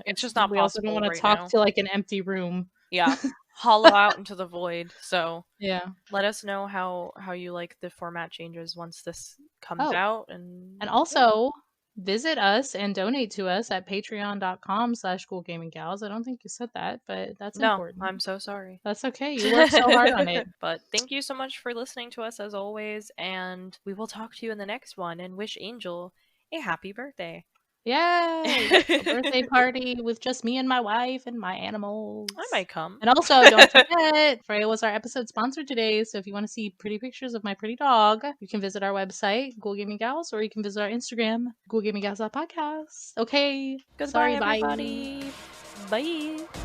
Speaker 2: it's just not
Speaker 3: we also don't
Speaker 2: possible
Speaker 3: want to
Speaker 2: right
Speaker 3: talk
Speaker 2: now.
Speaker 3: to like an empty room.
Speaker 2: Yeah, hollow out into the void. So
Speaker 3: yeah,
Speaker 2: let us know how you like the format changes once this comes out. And
Speaker 3: also visit us and donate to us at patreon.com/ghoulgaminggals. I don't think you said that, but that's important.
Speaker 2: I'm so sorry.
Speaker 3: That's okay. You worked so hard on it.
Speaker 2: But thank you so much for listening to us as always, and we will talk to you in the next one and wish Angel a happy birthday.
Speaker 3: Yay! A birthday party with just me and my wife and my animals.
Speaker 2: I might come.
Speaker 3: And also, don't forget, Freya was our episode sponsor today, so if you want to see pretty pictures of my pretty dog, you can visit our website, ghoulgaminggals, or you can visit our Instagram, ghoulgaminggals.podcast. Okay.
Speaker 2: Goodbye,
Speaker 3: Sorry,
Speaker 2: everybody. Bye.